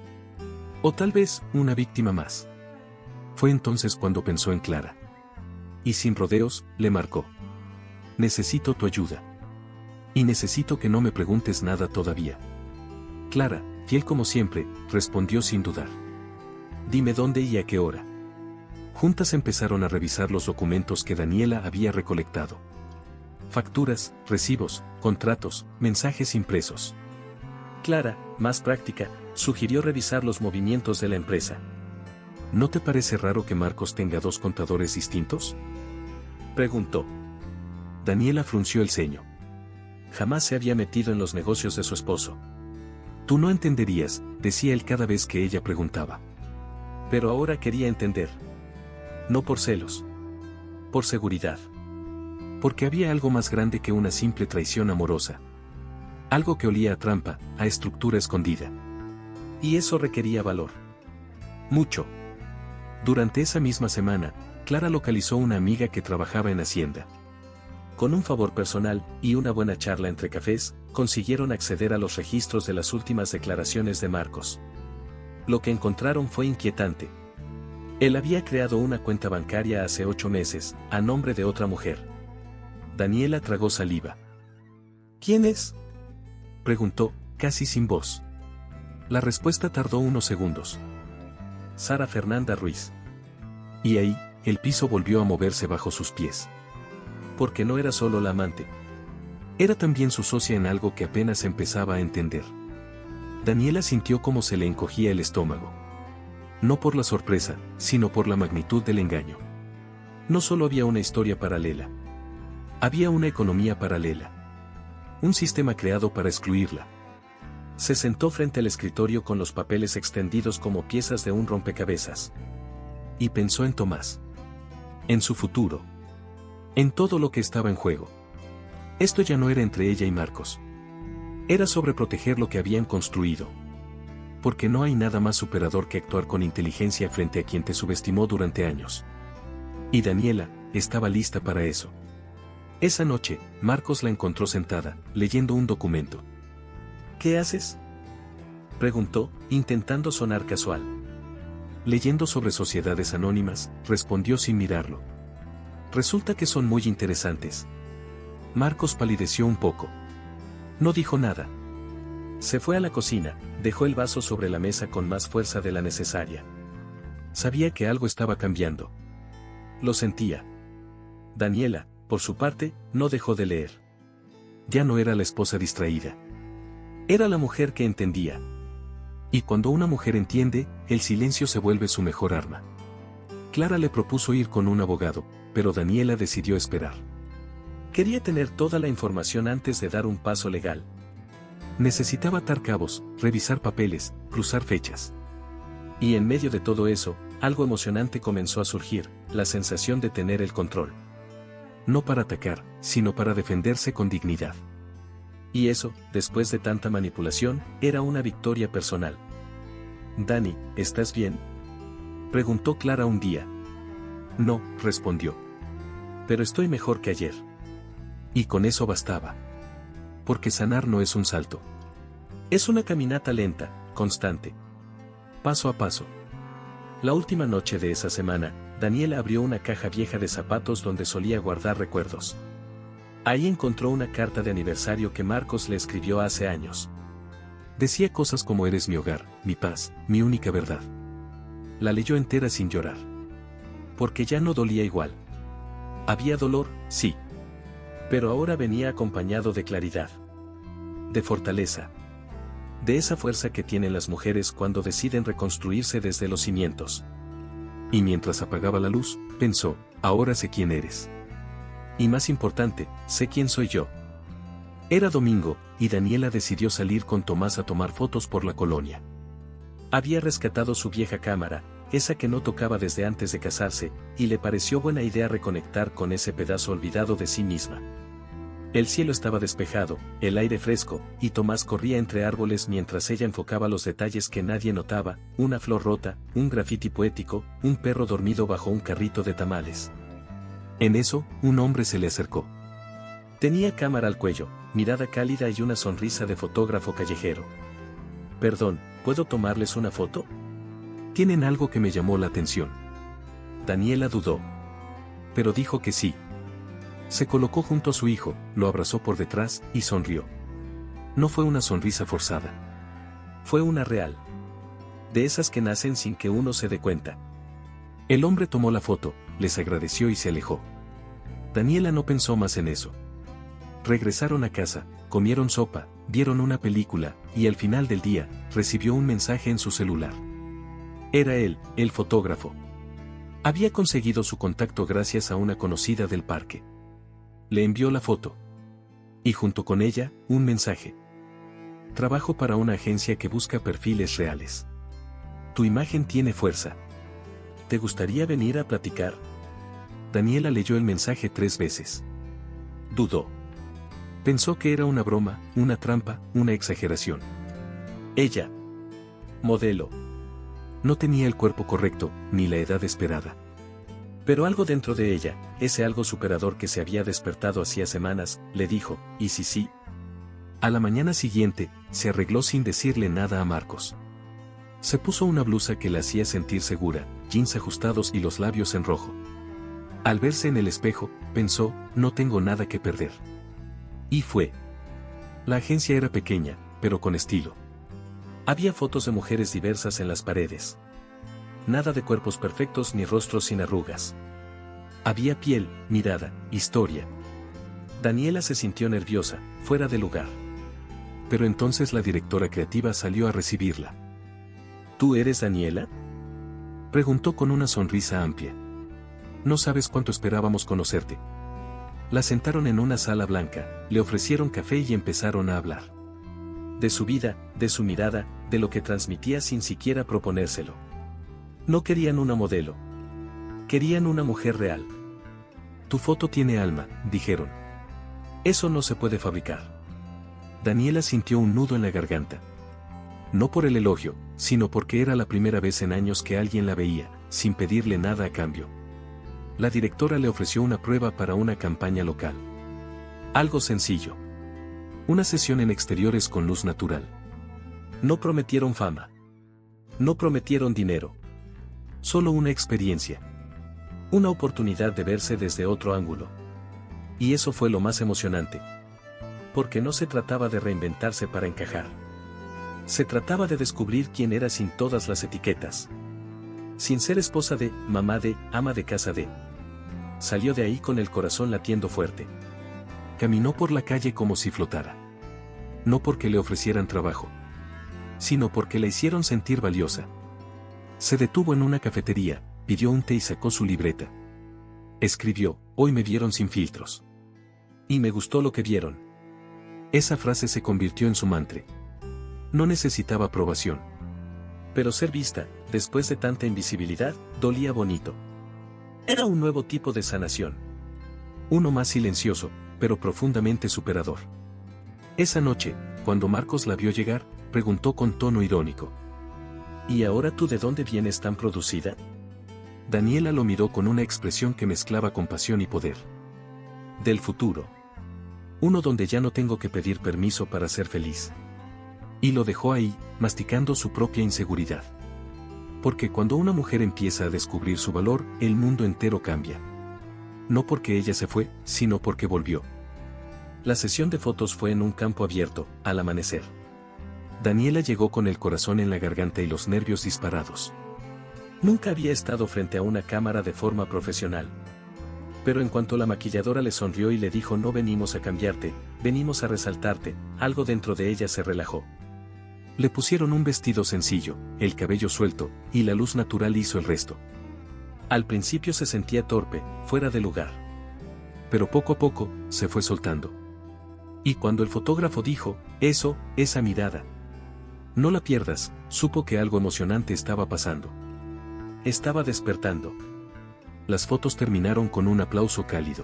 O tal vez, una víctima más. Fue entonces cuando pensó en Clara. Y sin rodeos, le marcó. Necesito tu ayuda. Y necesito que no me preguntes nada todavía. Clara, fiel como siempre, respondió sin dudar. Dime dónde y a qué hora. Juntas empezaron a revisar los documentos que Daniela había recolectado. Facturas, recibos, contratos, mensajes impresos. Clara, más práctica, sugirió revisar los movimientos de la empresa. ¿No te parece raro que Marcos tenga dos contadores distintos? Preguntó. Daniela frunció el ceño. Jamás se había metido en los negocios de su esposo. Tú no entenderías, decía él cada vez que ella preguntaba. Pero ahora quería entender. No por celos. Por seguridad. Porque había algo más grande que una simple traición amorosa. Algo que olía a trampa, a estructura escondida. Y eso requería valor. Mucho. Durante esa misma semana, Clara localizó una amiga que trabajaba en Hacienda. Con un favor personal, y una buena charla entre cafés, consiguieron acceder a los registros de las últimas declaraciones de Marcos. Lo que encontraron fue inquietante. Él había creado una cuenta bancaria hace 8 meses, a nombre de otra mujer. Daniela tragó saliva. ¿Quién es? Preguntó, casi sin voz. La respuesta tardó unos segundos. Sara Fernanda Ruiz. Y ahí, el piso volvió a moverse bajo sus pies. Porque no era solo la amante. Era también su socia en algo que apenas empezaba a entender. Daniela sintió cómo se le encogía el estómago. No por la sorpresa, sino por la magnitud del engaño. No solo había una historia paralela. Había una economía paralela. Un sistema creado para excluirla. Se sentó frente al escritorio con los papeles extendidos como piezas de un rompecabezas. Y pensó en Tomás. En su futuro. En todo lo que estaba en juego. Esto ya no era entre ella y Marcos. Era sobre proteger lo que habían construido. Porque no hay nada más superador que actuar con inteligencia frente a quien te subestimó durante años. Y Daniela, estaba lista para eso. Esa noche, Marcos la encontró sentada, leyendo un documento. ¿Qué haces? Preguntó, intentando sonar casual. Leyendo sobre sociedades anónimas, respondió sin mirarlo. Resulta que son muy interesantes. Marcos palideció un poco. No dijo nada. Se fue a la cocina, dejó el vaso sobre la mesa con más fuerza de la necesaria. Sabía que algo estaba cambiando. Lo sentía. Daniela, por su parte, no dejó de leer. Ya no era la esposa distraída. Era la mujer que entendía. Y cuando una mujer entiende, el silencio se vuelve su mejor arma. Clara le propuso ir con un abogado, pero Daniela decidió esperar. Quería tener toda la información antes de dar un paso legal. Necesitaba atar cabos, revisar papeles, cruzar fechas. Y en medio de todo eso, algo emocionante comenzó a surgir, la sensación de tener el control. No para atacar, sino para defenderse con dignidad. Y eso, después de tanta manipulación, era una victoria personal. Dani, ¿estás bien? Preguntó Clara un día. No, respondió. Pero estoy mejor que ayer. Y con eso bastaba. Porque sanar no es un salto. Es una caminata lenta, constante. Paso a paso. La última noche de esa semana, Daniela abrió una caja vieja de zapatos donde solía guardar recuerdos. Ahí encontró una carta de aniversario que Marcos le escribió hace años. Decía cosas como eres mi hogar, mi paz, mi única verdad. La leyó entera sin llorar. Porque ya no dolía igual. Había dolor, sí. Pero ahora venía acompañado de claridad. De fortaleza. De esa fuerza que tienen las mujeres cuando deciden reconstruirse desde los cimientos. Y mientras apagaba la luz, pensó, ahora sé quién eres. Y más importante, sé quién soy yo. Era domingo, y Daniela decidió salir con Tomás a tomar fotos por la colonia. Había rescatado su vieja cámara, esa que no tocaba desde antes de casarse, y le pareció buena idea reconectar con ese pedazo olvidado de sí misma. El cielo estaba despejado, el aire fresco, y Tomás corría entre árboles mientras ella enfocaba los detalles que nadie notaba, una flor rota, un grafiti poético, un perro dormido bajo un carrito de tamales. En eso, un hombre se le acercó. Tenía cámara al cuello, mirada cálida y una sonrisa de fotógrafo callejero. Perdón, ¿puedo tomarles una foto? Tienen algo que me llamó la atención. Daniela dudó. Pero dijo que sí. Se colocó junto a su hijo, lo abrazó por detrás y sonrió. No fue una sonrisa forzada. Fue una real. De esas que nacen sin que uno se dé cuenta. El hombre tomó la foto, les agradeció y se alejó. Daniela no pensó más en eso. Regresaron a casa, comieron sopa, vieron una película, y al final del día, recibió un mensaje en su celular. Era él, el fotógrafo. Había conseguido su contacto gracias a una conocida del parque. Le envió la foto. Y junto con ella, un mensaje. Trabajo para una agencia que busca perfiles reales. Tu imagen tiene fuerza. ¿Te gustaría venir a platicar? Daniela leyó el mensaje 3 veces. Dudó. Pensó que era una broma, una trampa, una exageración. Ella. Modelo. No tenía el cuerpo correcto, ni la edad esperada. Pero algo dentro de ella, ese algo superador que se había despertado hacía semanas, le dijo, ¿y si sí? A la mañana siguiente, se arregló sin decirle nada a Marcos. Se puso una blusa que la hacía sentir segura, jeans ajustados y los labios en rojo. Al verse en el espejo, pensó, no tengo nada que perder. Y fue. La agencia era pequeña, pero con estilo. Había fotos de mujeres diversas en las paredes. Nada de cuerpos perfectos ni rostros sin arrugas. Había piel, mirada, historia. Daniela se sintió nerviosa, fuera de lugar. Pero entonces la directora creativa salió a recibirla. ¿Tú eres Daniela? Preguntó con una sonrisa amplia. No sabes cuánto esperábamos conocerte. La sentaron en una sala blanca, le ofrecieron café y empezaron a hablar. De su vida, de su mirada, de lo que transmitía sin siquiera proponérselo. No querían una modelo. Querían una mujer real. Tu foto tiene alma, dijeron. Eso no se puede fabricar. Daniela sintió un nudo en la garganta. No por el elogio, sino porque era la primera vez en años que alguien la veía, sin pedirle nada a cambio. La directora le ofreció una prueba para una campaña local. Algo sencillo. Una sesión en exteriores con luz natural. No prometieron fama. No prometieron dinero. Solo una experiencia. Una oportunidad de verse desde otro ángulo. Y eso fue lo más emocionante. Porque no se trataba de reinventarse para encajar. Se trataba de descubrir quién era sin todas las etiquetas. Sin ser esposa de, mamá de, ama de casa de. Salió de ahí con el corazón latiendo fuerte. Caminó por la calle como si flotara. No porque le ofrecieran trabajo, sino porque la hicieron sentir valiosa. Se detuvo en una cafetería, pidió un té y sacó su libreta. Escribió, hoy me vieron sin filtros. Y me gustó lo que vieron. Esa frase se convirtió en su mantra. No necesitaba aprobación. Pero ser vista, después de tanta invisibilidad, dolía bonito. Era un nuevo tipo de sanación. Uno más silencioso, pero profundamente superador. Esa noche, cuando Marcos la vio llegar, preguntó con tono irónico. ¿Y ahora tú de dónde vienes tan producida? Daniela lo miró con una expresión que mezclaba compasión y poder. Del futuro. Uno donde ya no tengo que pedir permiso para ser feliz. Y lo dejó ahí, masticando su propia inseguridad. Porque cuando una mujer empieza a descubrir su valor, el mundo entero cambia. No porque ella se fue, sino porque volvió. La sesión de fotos fue en un campo abierto, al amanecer. Daniela llegó con el corazón en la garganta y los nervios disparados. Nunca había estado frente a una cámara de forma profesional. Pero en cuanto la maquilladora le sonrió y le dijo: no venimos a cambiarte, venimos a resaltarte, algo dentro de ella se relajó. Le pusieron un vestido sencillo, el cabello suelto, y la luz natural hizo el resto. Al principio se sentía torpe, fuera de lugar. Pero poco a poco, se fue soltando. Y cuando el fotógrafo dijo: eso, esa mirada. No la pierdas, supo que algo emocionante estaba pasando. Estaba despertando. Las fotos terminaron con un aplauso cálido.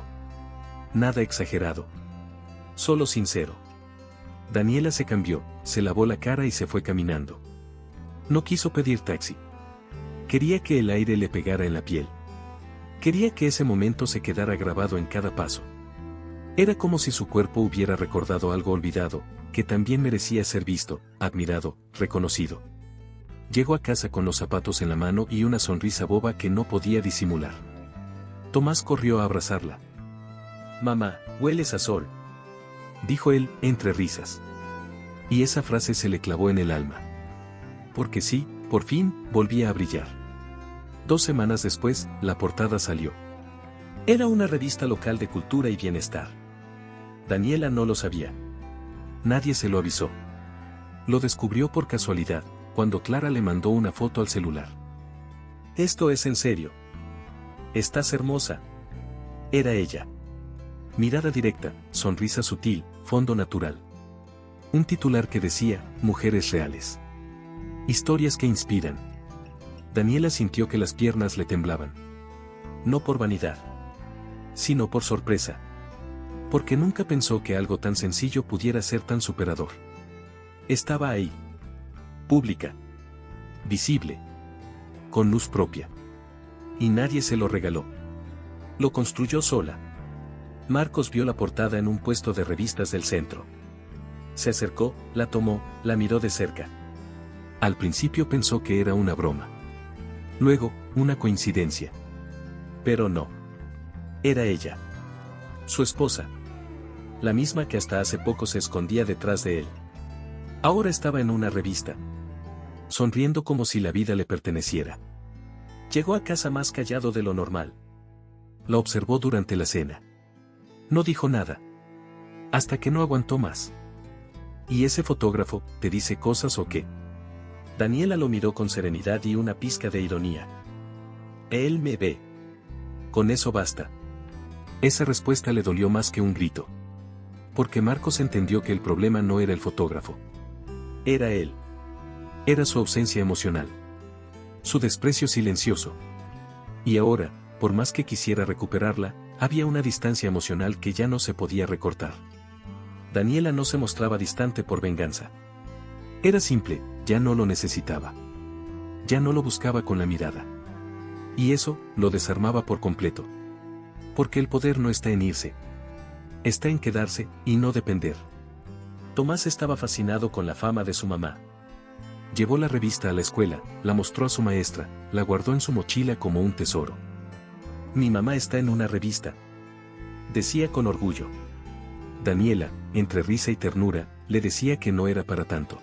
Nada exagerado. Solo sincero. Daniela se cambió, se lavó la cara y se fue caminando. No quiso pedir taxi. Quería que el aire le pegara en la piel. Quería que ese momento se quedara grabado en cada paso. Era como si su cuerpo hubiera recordado algo olvidado, que también merecía ser visto, admirado, reconocido. Llegó a casa con los zapatos en la mano y una sonrisa boba que no podía disimular. Tomás corrió a abrazarla. «Mamá, hueles a sol», dijo él, entre risas. Y esa frase se le clavó en el alma. Porque sí, por fin, volvía a brillar. 2 semanas después, la portada salió. Era una revista local de cultura y bienestar. Daniela no lo sabía. Nadie se lo avisó. Lo descubrió por casualidad, cuando Clara le mandó una foto al celular. «Esto es en serio. Estás hermosa». Era ella. Mirada directa, sonrisa sutil, fondo natural. Un titular que decía: mujeres reales. Historias que inspiran. Daniela sintió que las piernas le temblaban. No por vanidad, sino por sorpresa. Porque nunca pensó que algo tan sencillo pudiera ser tan superador. Estaba ahí. Pública. Visible. Con luz propia. Y nadie se lo regaló. Lo construyó sola. Marcos vio la portada en un puesto de revistas del centro. Se acercó, la tomó, la miró de cerca. Al principio pensó que era una broma. Luego, una coincidencia. Pero no. Era ella. Su esposa. La misma que hasta hace poco se escondía detrás de él. Ahora estaba en una revista. Sonriendo como si la vida le perteneciera. Llegó a casa más callado de lo normal. La observó durante la cena. No dijo nada. Hasta que no aguantó más. ¿Y ese fotógrafo, te dice cosas o qué? Daniela lo miró con serenidad y una pizca de ironía. Él me ve. Con eso basta. Esa respuesta le dolió más que un grito. Porque Marcos entendió que el problema no era el fotógrafo. Era él. Era su ausencia emocional. Su desprecio silencioso. Y ahora, por más que quisiera recuperarla, había una distancia emocional que ya no se podía recortar. Daniela no se mostraba distante por venganza. Era simple, ya no lo necesitaba. Ya no lo buscaba con la mirada. Y eso, lo desarmaba por completo. Porque el poder no está en irse. Está en quedarse, y no depender. Tomás estaba fascinado con la fama de su mamá. Llevó la revista a la escuela, la mostró a su maestra, la guardó en su mochila como un tesoro. «Mi mamá está en una revista», decía con orgullo. Daniela, entre risa y ternura, le decía que no era para tanto.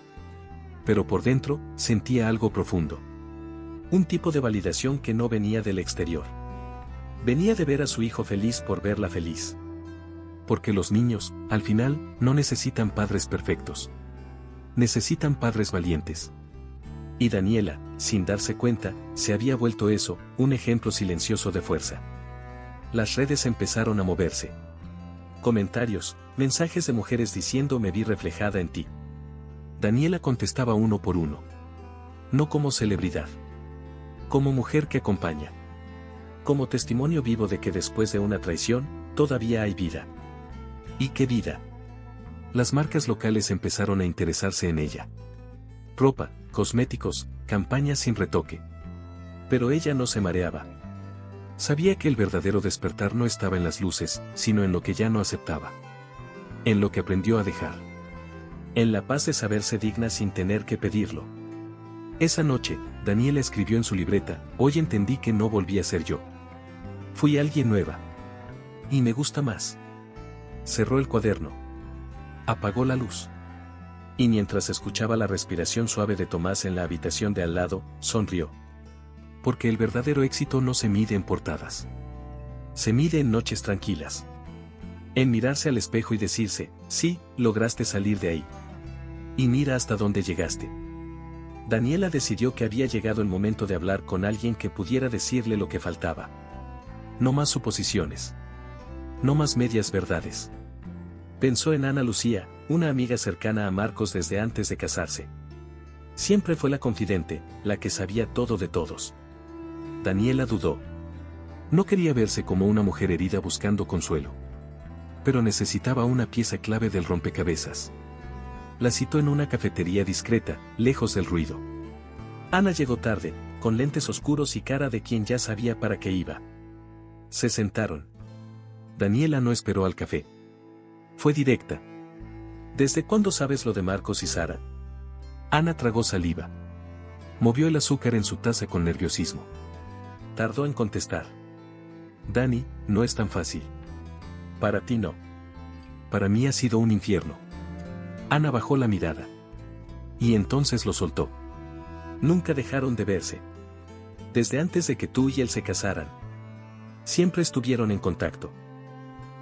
Pero por dentro, sentía algo profundo. Un tipo de validación que no venía del exterior. Venía de ver a su hijo feliz por verla feliz. Porque los niños, al final, no necesitan padres perfectos. Necesitan padres valientes. Y Daniela, sin darse cuenta, se había vuelto eso, un ejemplo silencioso de fuerza. Las redes empezaron a moverse. Comentarios, mensajes de mujeres diciendo: me vi reflejada en ti. Daniela contestaba uno por uno. No como celebridad. Como mujer que acompaña. Como testimonio vivo de que después de una traición, todavía hay vida. ¿Y qué vida? Las marcas locales empezaron a interesarse en ella. Ropa, cosméticos, campañas sin retoque. Pero ella no se mareaba. Sabía que el verdadero despertar no estaba en las luces, sino en lo que ya no aceptaba. En lo que aprendió a dejar. En la paz de saberse digna sin tener que pedirlo. Esa noche, Daniela escribió en su libreta: hoy entendí que no volví a ser yo. Fui alguien nueva. Y me gusta más. Cerró el cuaderno. Apagó la luz. Y mientras escuchaba la respiración suave de Tomás en la habitación de al lado, sonrió. Porque el verdadero éxito no se mide en portadas. Se mide en noches tranquilas. En mirarse al espejo y decirse: sí, lograste salir de ahí. Y mira hasta dónde llegaste. Daniela decidió que había llegado el momento de hablar con alguien que pudiera decirle lo que faltaba. No más suposiciones. No más medias verdades. Pensó en Ana Lucía, una amiga cercana a Marcos desde antes de casarse. Siempre fue la confidente, la que sabía todo de todos. Daniela dudó. No quería verse como una mujer herida buscando consuelo. Pero necesitaba una pieza clave del rompecabezas. La citó en una cafetería discreta, lejos del ruido. Ana llegó tarde, con lentes oscuros y cara de quien ya sabía para qué iba. Se sentaron. Daniela no esperó al café. Fue directa. ¿Desde cuándo sabes lo de Marcos y Sara? Ana tragó saliva. Movió el azúcar en su taza con nerviosismo. Tardó en contestar. Dani, no es tan fácil. Para ti no. Para mí ha sido un infierno. Ana bajó la mirada. Y entonces lo soltó. Nunca dejaron de verse. Desde antes de que tú y él se casaran. Siempre estuvieron en contacto.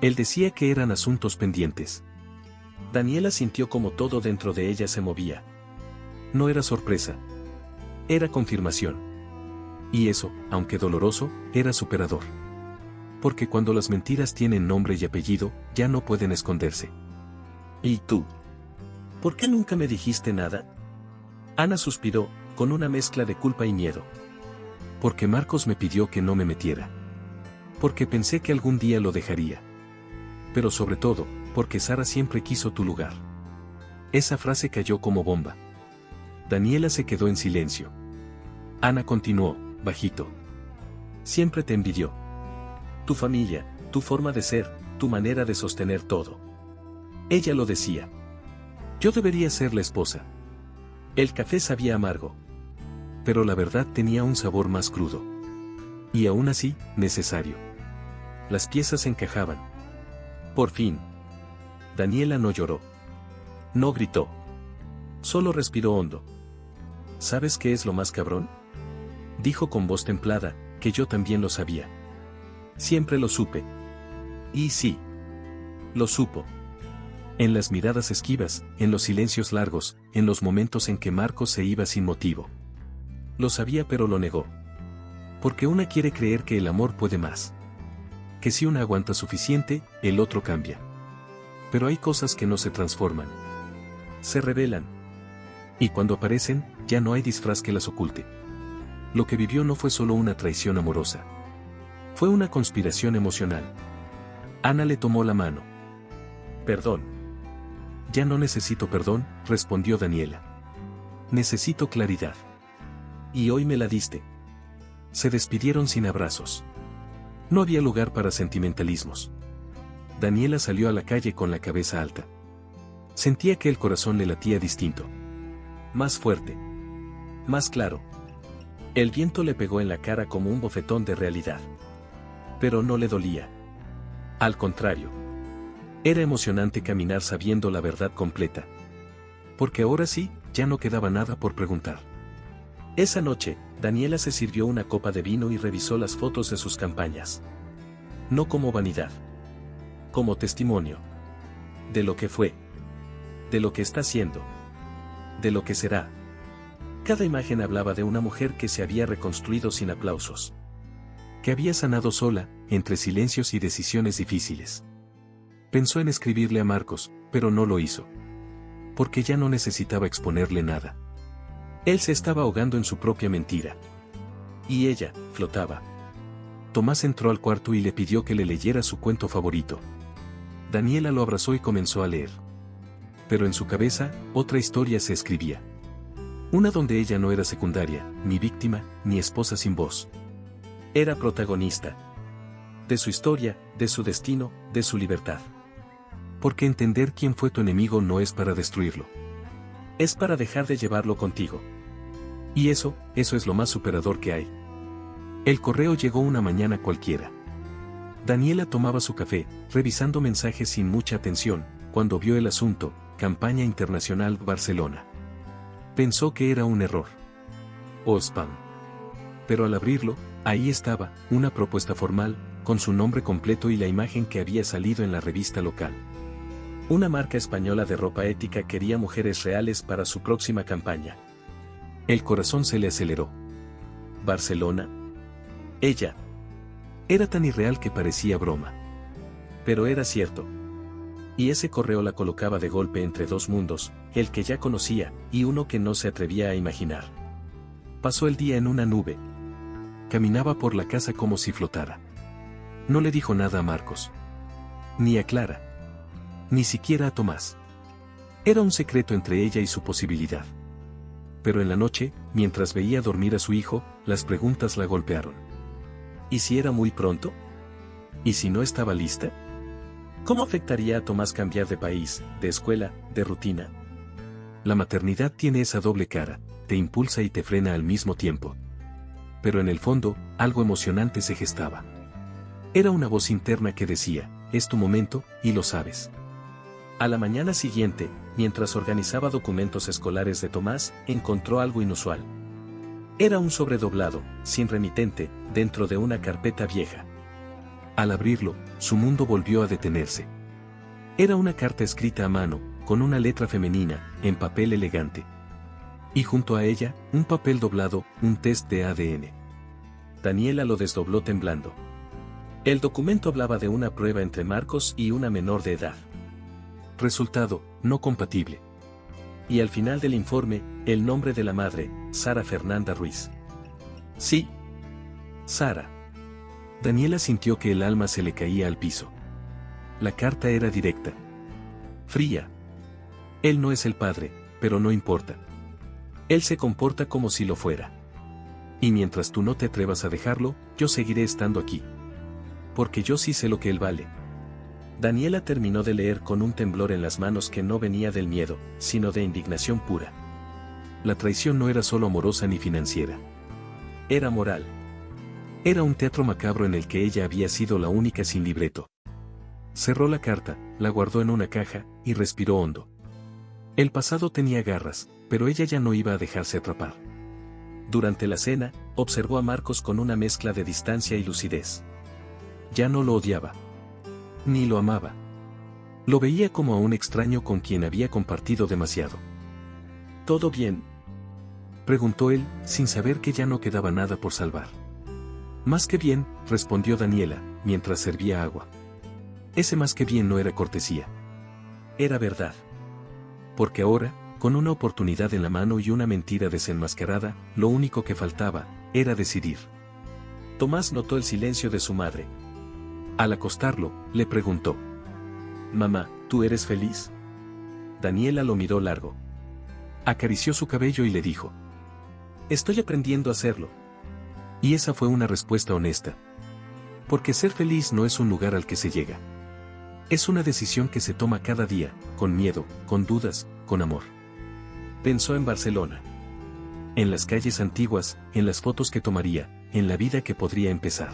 Él decía que eran asuntos pendientes. Daniela sintió como todo dentro de ella se movía. No era sorpresa. Era confirmación. Y eso, aunque doloroso, era superador. Porque cuando las mentiras tienen nombre y apellido, ya no pueden esconderse. ¿Y tú? ¿Por qué nunca me dijiste nada? Ana suspiró, con una mezcla de culpa y miedo. Porque Marcos me pidió que no me metiera. Porque pensé que algún día lo dejaría. Pero sobre todo, porque Sara siempre quiso tu lugar. Esa frase cayó como bomba. Daniela se quedó en silencio. Ana continuó, bajito. Siempre te envidió. Tu familia, tu forma de ser, tu manera de sostener todo. Ella lo decía. Yo debería ser la esposa. El café sabía amargo. Pero la verdad tenía un sabor más crudo. Y aún así, necesario. Las piezas encajaban. Por fin. Daniela no lloró. No gritó. Solo respiró hondo. ¿Sabes qué es lo más cabrón? Dijo con voz templada, que yo también lo sabía. Siempre lo supe. Y sí. Lo supo. En las miradas esquivas, en los silencios largos, en los momentos en que Marcos se iba sin motivo. Lo sabía pero lo negó. Porque una quiere creer que el amor puede más. Que si una aguanta suficiente, el otro cambia. Pero hay cosas que no se transforman. Se revelan. Y cuando aparecen, ya no hay disfraz que las oculte. Lo que vivió no fue solo una traición amorosa. Fue una conspiración emocional. Ana le tomó la mano. Perdón. Ya no necesito perdón, respondió Daniela. Necesito claridad. Y hoy me la diste. Se despidieron sin abrazos. No había lugar para sentimentalismos. Daniela salió a la calle con la cabeza alta. Sentía que el corazón le latía distinto. Más fuerte. Más claro. El viento le pegó en la cara como un bofetón de realidad. Pero no le dolía. Al contrario. Era emocionante caminar sabiendo la verdad completa. Porque ahora sí, ya no quedaba nada por preguntar. Esa noche, Daniela se sirvió una copa de vino y revisó las fotos de sus campañas. No como vanidad. Como testimonio. De lo que fue. De lo que está siendo. De lo que será. Cada imagen hablaba de una mujer que se había reconstruido sin aplausos. Que había sanado sola, entre silencios y decisiones difíciles. Pensó en escribirle a Marcos, pero no lo hizo. Porque ya no necesitaba exponerle nada. Él se estaba ahogando en su propia mentira. Y ella, flotaba. Tomás entró al cuarto y le pidió que le leyera su cuento favorito. Daniela lo abrazó y comenzó a leer. Pero en su cabeza, otra historia se escribía. Una donde ella no era secundaria, ni víctima, ni esposa sin voz. Era protagonista. de su historia, de su destino, de su libertad. Porque entender quién fue tu enemigo no es para destruirlo. Es para dejar de llevarlo contigo. Y eso es lo más superador que hay. El correo llegó una mañana cualquiera. Daniela tomaba su café, revisando mensajes sin mucha atención, cuando vio el asunto, Campaña Internacional Barcelona. Pensó que era un error. O spam. Pero al abrirlo, ahí estaba, una propuesta formal, con su nombre completo y la imagen que había salido en la revista local. Una marca española de ropa ética quería mujeres reales para su próxima campaña. El corazón se le aceleró. ¿Barcelona? Ella. Era tan irreal que parecía broma. Pero era cierto. Y ese correo la colocaba de golpe entre dos mundos, el que ya conocía, y uno que no se atrevía a imaginar. Pasó el día en una nube. Caminaba por la casa como si flotara. No le dijo nada a Marcos. Ni a Clara. Ni siquiera a Tomás. Era un secreto entre ella y su posibilidad. Pero en la noche, mientras veía dormir a su hijo, las preguntas la golpearon. ¿Y si era muy pronto? ¿Y si no estaba lista? ¿Cómo afectaría a Tomás cambiar de país, de escuela, de rutina? La maternidad tiene esa doble cara, te impulsa y te frena al mismo tiempo. Pero en el fondo, algo emocionante se gestaba. Era una voz interna que decía, es tu momento, y lo sabes. A la mañana siguiente, mientras organizaba documentos escolares de Tomás, encontró algo inusual. Era un sobre doblado, sin remitente, dentro de una carpeta vieja. Al abrirlo, su mundo volvió a detenerse. Era una carta escrita a mano, con una letra femenina, en papel elegante. Y junto a ella, un papel doblado, un test de ADN. Daniela lo desdobló temblando. El documento hablaba de una prueba entre Marcos y una menor de edad. Resultado, no compatible. Y al final del informe, el nombre de la madre, Sara Fernanda Ruiz. Sí. Sara. Daniela sintió que el alma se le caía al piso. La carta era directa. Fría. Él no es el padre, pero no importa. Él se comporta como si lo fuera. Y mientras tú no te atrevas a dejarlo, yo seguiré estando aquí. Porque yo sí sé lo que él vale. Daniela terminó de leer con un temblor en las manos que no venía del miedo, sino de indignación pura. La traición no era solo amorosa ni financiera. Era moral. Era un teatro macabro en el que ella había sido la única sin libreto. Cerró la carta, la guardó en una caja, y respiró hondo. El pasado tenía garras, pero ella ya no iba a dejarse atrapar. Durante la cena, observó a Marcos con una mezcla de distancia y lucidez. Ya no lo odiaba. Ni lo amaba. Lo veía como a un extraño con quien había compartido demasiado. ¿Todo bien?, preguntó él, sin saber que ya no quedaba nada por salvar. Más que bien, respondió Daniela, mientras servía agua. Ese más que bien no era cortesía. Era verdad. Porque ahora, con una oportunidad en la mano y una mentira desenmascarada, lo único que faltaba, era decidir. Tomás notó el silencio de su madre. Al acostarlo, le preguntó. Mamá, ¿tú eres feliz? Daniela lo miró largo. Acarició su cabello y le dijo. Estoy aprendiendo a hacerlo. Y esa fue una respuesta honesta. Porque ser feliz no es un lugar al que se llega. Es una decisión que se toma cada día, con miedo, con dudas, con amor. Pensó en Barcelona. En las calles antiguas, en las fotos que tomaría, en la vida que podría empezar.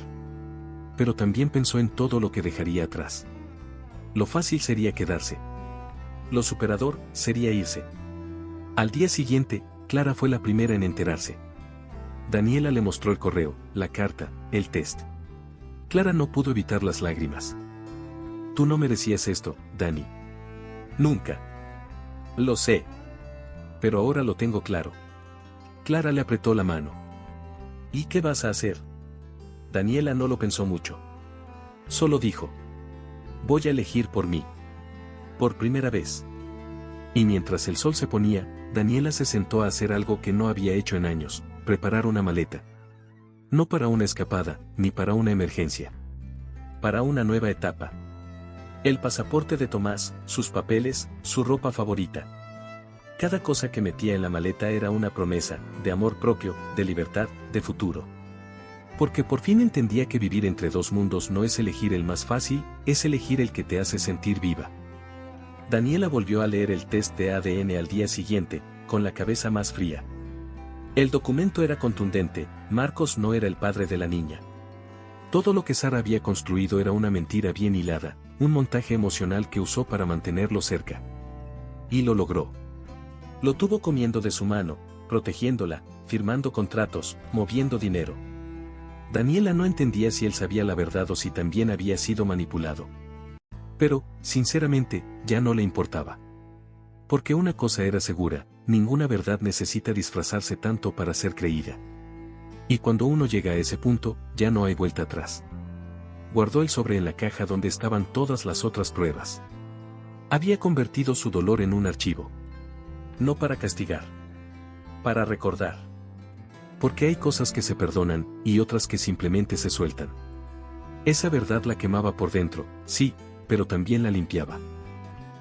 Pero también pensó en todo lo que dejaría atrás. Lo fácil sería quedarse. Lo superador sería irse. Al día siguiente, Clara fue la primera en enterarse. Daniela le mostró el correo, la carta, el test. Clara no pudo evitar las lágrimas. Tú no merecías esto, Dani. Nunca. Lo sé. Pero ahora lo tengo claro. Clara le apretó la mano. ¿Y qué vas a hacer? Daniela no lo pensó mucho. Solo dijo. Voy a elegir por mí. Por primera vez. Y mientras el sol se ponía, Daniela se sentó a hacer algo que no había hecho en años, preparar una maleta. No para una escapada, ni para una emergencia. Para una nueva etapa. El pasaporte de Tomás, sus papeles, su ropa favorita. Cada cosa que metía en la maleta era una promesa, de amor propio, de libertad, de futuro. Porque por fin entendía que vivir entre dos mundos no es elegir el más fácil, es elegir el que te hace sentir viva. Daniela volvió a leer el test de ADN al día siguiente, con la cabeza más fría. El documento era contundente, Marcos no era el padre de la niña. Todo lo que Sara había construido era una mentira bien hilada, un montaje emocional que usó para mantenerlo cerca. Y lo logró. Lo tuvo comiendo de su mano, protegiéndola, firmando contratos, moviendo dinero. Daniela no entendía si él sabía la verdad o si también había sido manipulado. Pero, sinceramente, ya no le importaba. Porque una cosa era segura, ninguna verdad necesita disfrazarse tanto para ser creída. Y cuando uno llega a ese punto, ya no hay vuelta atrás. Guardó el sobre en la caja donde estaban todas las otras pruebas. Había convertido su dolor en un archivo. No para castigar. Para recordar. Porque hay cosas que se perdonan, y otras que simplemente se sueltan. Esa verdad la quemaba por dentro, sí, pero también la limpiaba.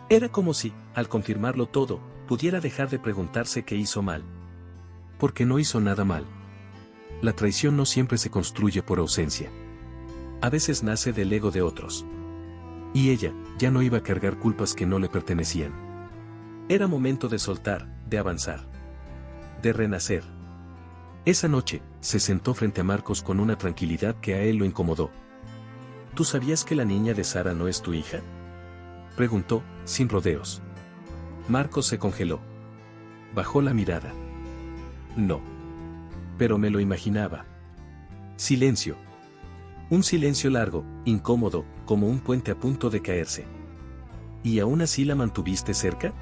Era como si, al confirmarlo todo, pudiera dejar de preguntarse qué hizo mal. Porque no hizo nada mal. La traición no siempre se construye por ausencia. A veces nace del ego de otros. Y ella, ya no iba a cargar culpas que no le pertenecían. Era momento de soltar, de avanzar. De renacer. Esa noche, se sentó frente a Marcos con una tranquilidad que a él lo incomodó. ¿Tú sabías que la niña de Sara no es tu hija? Preguntó, sin rodeos. Marcos se congeló. Bajó la mirada. No. Pero me lo imaginaba. Silencio. Un silencio largo, incómodo, como un puente a punto de caerse. ¿Y aún así la mantuviste cerca?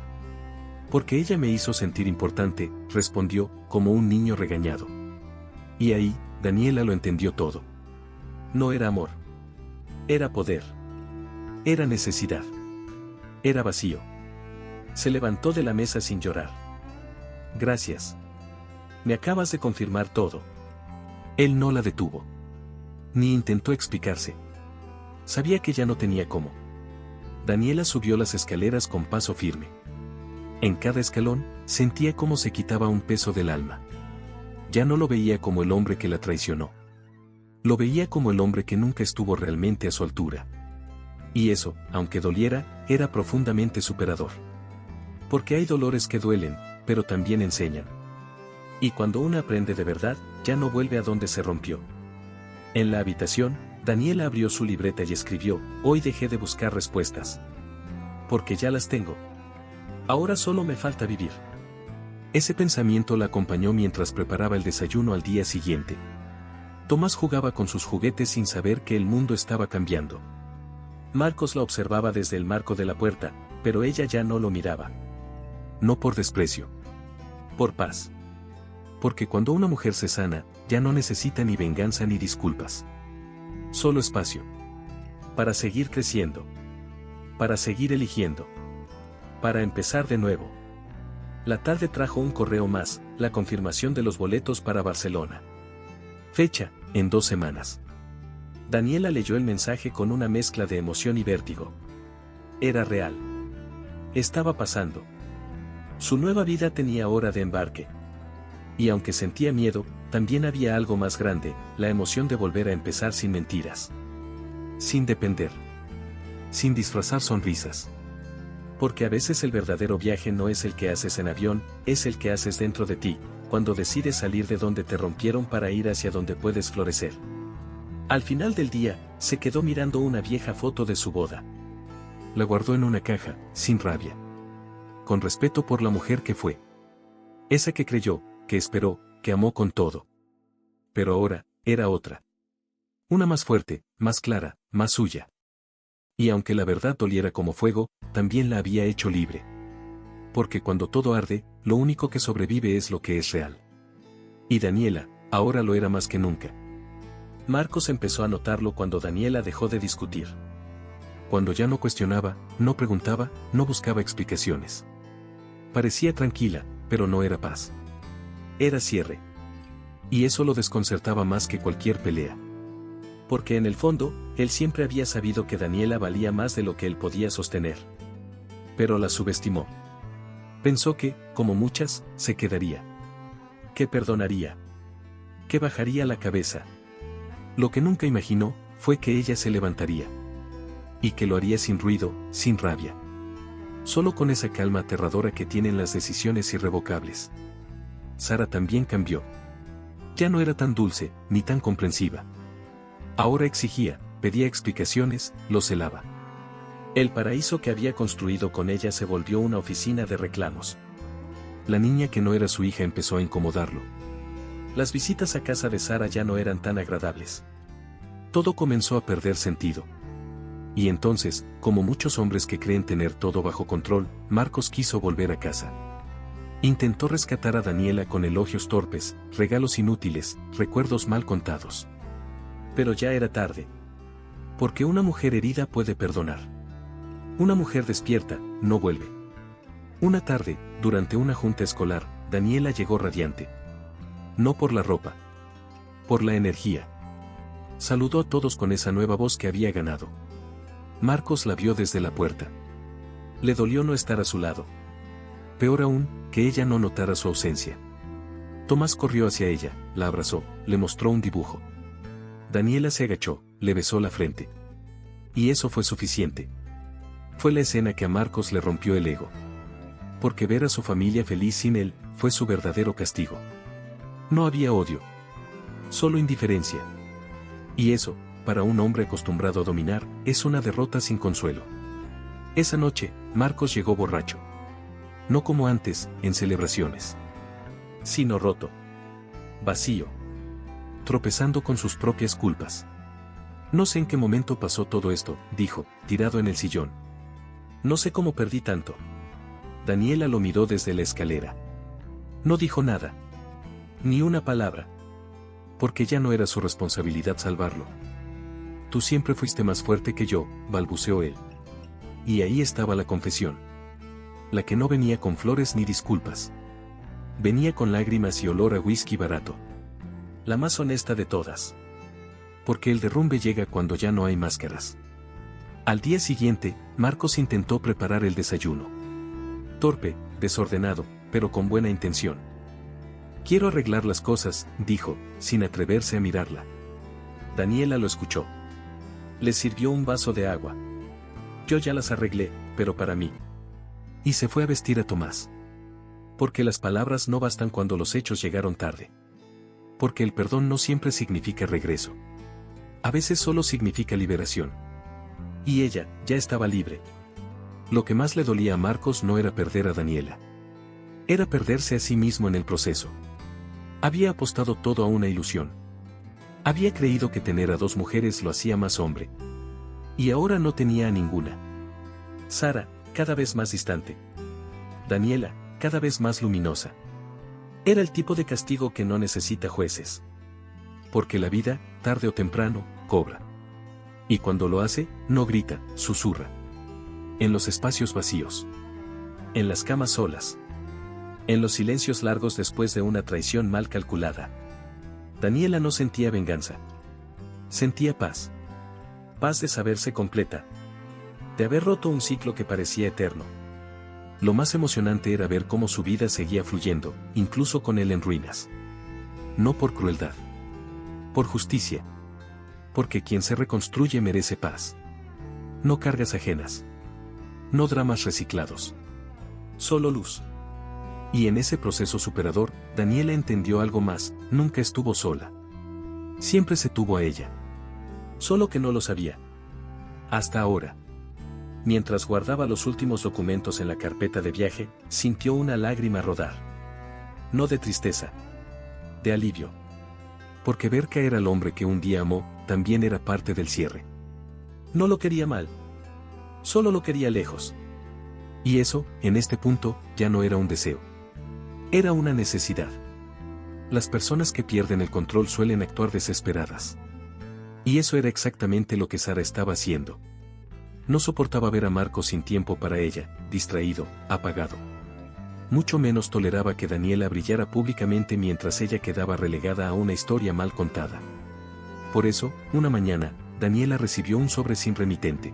Porque ella me hizo sentir importante, respondió, como un niño regañado. Y ahí, Daniela lo entendió todo. No era amor. Era poder. Era necesidad. Era vacío. Se levantó de la mesa sin llorar. Gracias. Me acabas de confirmar todo. Él no la detuvo. Ni intentó explicarse. Sabía que ya no tenía cómo. Daniela subió las escaleras con paso firme. En cada escalón, sentía cómo se quitaba un peso del alma. Ya no lo veía como el hombre que la traicionó. Lo veía como el hombre que nunca estuvo realmente a su altura. Y eso, aunque doliera, era profundamente superador. Porque hay dolores que duelen, pero también enseñan. Y cuando uno aprende de verdad, ya no vuelve a donde se rompió. En la habitación, Daniela abrió su libreta y escribió, hoy dejé de buscar respuestas. Porque ya las tengo. Ahora solo me falta vivir. Ese pensamiento la acompañó mientras preparaba el desayuno al día siguiente. Tomás jugaba con sus juguetes sin saber que el mundo estaba cambiando. Marcos la observaba desde el marco de la puerta, pero ella ya no lo miraba. No por desprecio. Por paz. Porque cuando una mujer se sana, ya no necesita ni venganza ni disculpas. Solo espacio. Para seguir creciendo. Para seguir eligiendo. Para empezar de nuevo. La tarde trajo un correo más, la confirmación de los boletos para Barcelona. Fecha, en 2 semanas. Daniela leyó el mensaje con una mezcla de emoción y vértigo. Era real. Estaba pasando. Su nueva vida tenía hora de embarque. Y aunque sentía miedo, también había algo más grande, la emoción de volver a empezar sin mentiras. Sin depender. Sin disfrazar sonrisas. Porque a veces el verdadero viaje no es el que haces en avión, es el que haces dentro de ti, cuando decides salir de donde te rompieron para ir hacia donde puedes florecer. Al final del día, se quedó mirando una vieja foto de su boda. La guardó en una caja, sin rabia. Con respeto por la mujer que fue. Esa que creyó, que esperó, que amó con todo. Pero ahora, era otra. Una más fuerte, más clara, más suya. Y aunque la verdad doliera como fuego, también la había hecho libre. Porque cuando todo arde, lo único que sobrevive es lo que es real. Y Daniela, ahora lo era más que nunca. Marcos empezó a notarlo cuando Daniela dejó de discutir. Cuando ya no cuestionaba, no preguntaba, no buscaba explicaciones. Parecía tranquila, pero no era paz. Era cierre. Y eso lo desconcertaba más que cualquier pelea. Porque en el fondo, él siempre había sabido que Daniela valía más de lo que él podía sostener. Pero la subestimó. Pensó que, como muchas, se quedaría. Que perdonaría. Que bajaría la cabeza. Lo que nunca imaginó, fue que ella se levantaría. Y que lo haría sin ruido, sin rabia. Solo con esa calma aterradora que tienen las decisiones irrevocables. Sara también cambió. Ya no era tan dulce, ni tan comprensiva. Ahora exigía, pedía explicaciones, lo celaba. El paraíso que había construido con ella se volvió una oficina de reclamos. La niña que no era su hija empezó a incomodarlo. Las visitas a casa de Sara ya no eran tan agradables. Todo comenzó a perder sentido. Y entonces, como muchos hombres que creen tener todo bajo control, Marcos quiso volver a casa. Intentó rescatar a Daniela con elogios torpes, regalos inútiles, recuerdos mal contados. Pero ya era tarde. Porque una mujer herida puede perdonar. Una mujer despierta, no vuelve. Una tarde, durante una junta escolar, Daniela llegó radiante. No por la ropa. Por la energía. Saludó a todos con esa nueva voz que había ganado. Marcos la vio desde la puerta. Le dolió no estar a su lado. Peor aún, que ella no notara su ausencia. Tomás corrió hacia ella, la abrazó, le mostró un dibujo. Daniela se agachó, le besó la frente. Y eso fue suficiente. Fue la escena que a Marcos le rompió el ego. Porque ver a su familia feliz sin él, fue su verdadero castigo. No había odio. Solo indiferencia. Y eso, para un hombre acostumbrado a dominar, es una derrota sin consuelo. Esa noche, Marcos llegó borracho. No como antes, en celebraciones. Sino roto. Vacío. Tropezando con sus propias culpas. No sé en qué momento pasó todo esto, dijo, tirado en el sillón. No sé cómo perdí tanto. Daniela lo miró desde la escalera. No dijo nada. Ni una palabra. Porque ya no era su responsabilidad salvarlo. Tú siempre fuiste más fuerte que yo, balbuceó él. Y ahí estaba la confesión. La que no venía con flores ni disculpas. Venía con lágrimas y olor a whisky barato. La más honesta de todas. Porque el derrumbe llega cuando ya no hay máscaras. Al día siguiente, Marcos intentó preparar el desayuno. Torpe, desordenado, pero con buena intención. Quiero arreglar las cosas, dijo, sin atreverse a mirarla. Daniela lo escuchó. Le sirvió un vaso de agua. Yo ya las arreglé, pero para mí. Y se fue a vestir a Tomás. Porque las palabras no bastan cuando los hechos llegaron tarde. Porque el perdón no siempre significa regreso. A veces solo significa liberación. Y ella, ya estaba libre. Lo que más le dolía a Marcos no era perder a Daniela. Era perderse a sí mismo en el proceso. Había apostado todo a una ilusión. Había creído que tener a dos mujeres lo hacía más hombre. Y ahora no tenía a ninguna. Sara, cada vez más distante. Daniela, cada vez más luminosa. Era el tipo de castigo que no necesita jueces. Porque la vida, tarde o temprano, cobra. Y cuando lo hace, no grita, susurra. En los espacios vacíos. En las camas solas. En los silencios largos después de una traición mal calculada. Daniela no sentía venganza. Sentía paz. Paz de saberse completa. De haber roto un ciclo que parecía eterno. Lo más emocionante era ver cómo su vida seguía fluyendo, incluso con él en ruinas. No por crueldad. Por justicia. Porque quien se reconstruye merece paz. No cargas ajenas. No dramas reciclados. Solo luz. Y en ese proceso superador, Daniela entendió algo más, nunca estuvo sola. Siempre se tuvo a ella. Solo que no lo sabía. Hasta ahora. Mientras guardaba los últimos documentos en la carpeta de viaje, sintió una lágrima rodar. No de tristeza. De alivio. Porque ver caer al hombre que un día amó, también era parte del cierre. No lo quería mal. Solo lo quería lejos. Y eso, en este punto, ya no era un deseo. Era una necesidad. Las personas que pierden el control suelen actuar desesperadas. Y eso era exactamente lo que Sara estaba haciendo. No soportaba ver a Marcos sin tiempo para ella, distraído, apagado. Mucho menos toleraba que Daniela brillara públicamente mientras ella quedaba relegada a una historia mal contada. Por eso, una mañana, Daniela recibió un sobre sin remitente.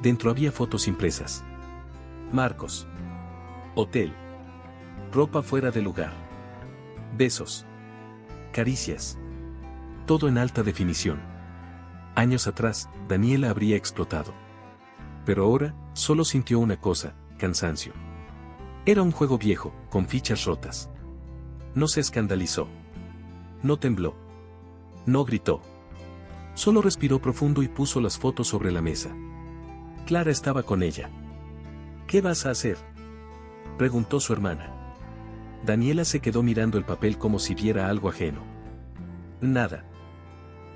Dentro había fotos impresas. Marcos. Hotel. Ropa fuera de lugar. Besos. Caricias. Todo en alta definición. Años atrás, Daniela habría explotado. Pero ahora, solo sintió una cosa, cansancio. Era un juego viejo, con fichas rotas. No se escandalizó. No tembló. No gritó. Solo respiró profundo y puso las fotos sobre la mesa. Clara estaba con ella. ¿Qué vas a hacer?, preguntó su hermana. Daniela se quedó mirando el papel como si viera algo ajeno. Nada.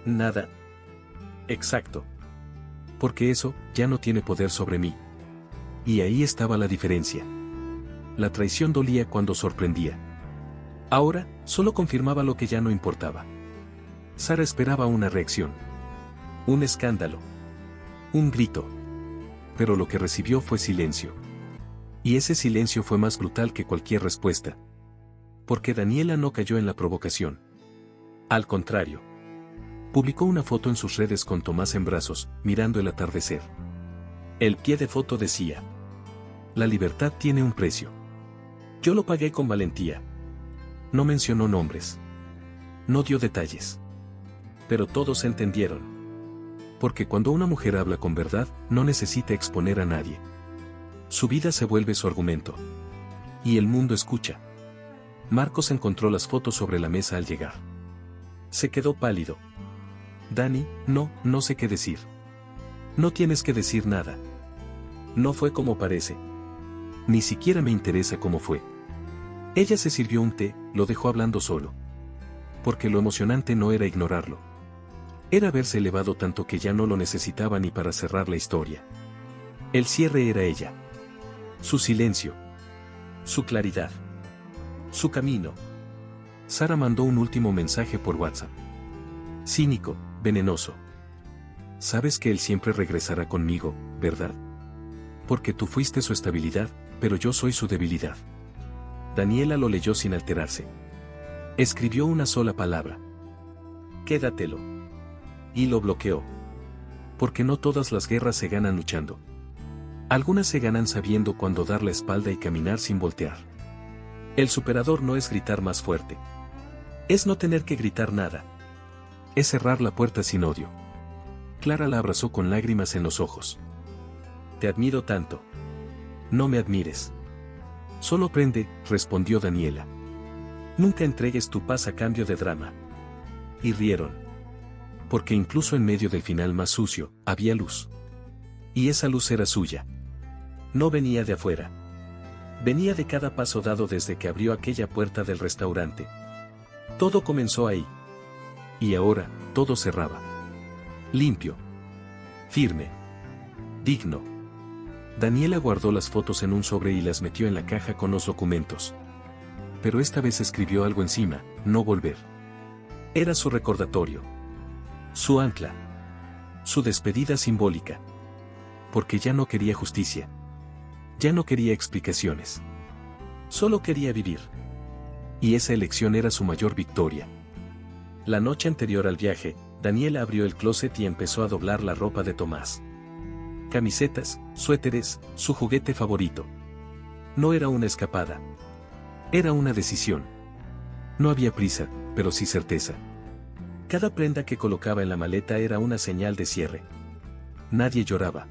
Nada. Exacto. Porque eso ya no tiene poder sobre mí. Y ahí estaba la diferencia. La traición dolía cuando sorprendía. Ahora, solo confirmaba lo que ya no importaba. Sara esperaba una reacción. Un escándalo. Un grito. Pero lo que recibió fue silencio. Y ese silencio fue más brutal que cualquier respuesta. Porque Daniela no cayó en la provocación. Al contrario. Publicó una foto en sus redes con Tomás en brazos, mirando el atardecer. El pie de foto decía: la libertad tiene un precio. Yo lo pagué con valentía. No mencionó nombres. No dio detalles. Pero todos entendieron. Porque cuando una mujer habla con verdad, no necesita exponer a nadie. Su vida se vuelve su argumento. Y el mundo escucha. Marcos encontró las fotos sobre la mesa al llegar. Se quedó pálido. Dani, no sé qué decir. No tienes que decir nada. No fue como parece. Ni siquiera me interesa cómo fue. Ella se sirvió un té, lo dejó hablando solo. Porque lo emocionante no era ignorarlo. Era haberse elevado tanto que ya no lo necesitaba ni para cerrar la historia. El cierre era ella. Su silencio. Su claridad. Su camino. Sara mandó un último mensaje por WhatsApp. Cínico, venenoso. Sabes que él siempre regresará conmigo, ¿verdad? Porque tú fuiste su estabilidad, pero yo soy su debilidad. Daniela lo leyó sin alterarse. Escribió una sola palabra. Quédatelo. Y lo bloqueó. Porque no todas las guerras se ganan luchando. Algunas se ganan sabiendo cuándo dar la espalda y caminar sin voltear. El superador no es gritar más fuerte. Es no tener que gritar nada. Es cerrar la puerta sin odio. Clara la abrazó con lágrimas en los ojos. Te admiro tanto. No me admires. Solo aprende, respondió Daniela. Nunca entregues tu paz a cambio de drama. Y rieron. Porque incluso en medio del final más sucio, había luz. Y esa luz era suya. No venía de afuera. Venía de cada paso dado desde que abrió aquella puerta del restaurante. Todo comenzó ahí. Y ahora, todo cerraba. Limpio. Firme. Digno. Daniela guardó las fotos en un sobre y las metió en la caja con los documentos. Pero esta vez escribió algo encima: no volver. Era su recordatorio. Su ancla. Su despedida simbólica. Porque ya no quería justicia. Ya no quería explicaciones. Solo quería vivir. Y esa elección era su mayor victoria. La noche anterior al viaje, Daniela abrió el closet y empezó a doblar la ropa de Tomás. Camisetas, suéteres, su juguete favorito. No era una escapada. Era una decisión. No había prisa, pero sí certeza. Cada prenda que colocaba en la maleta era una señal de cierre. Nadie lloraba.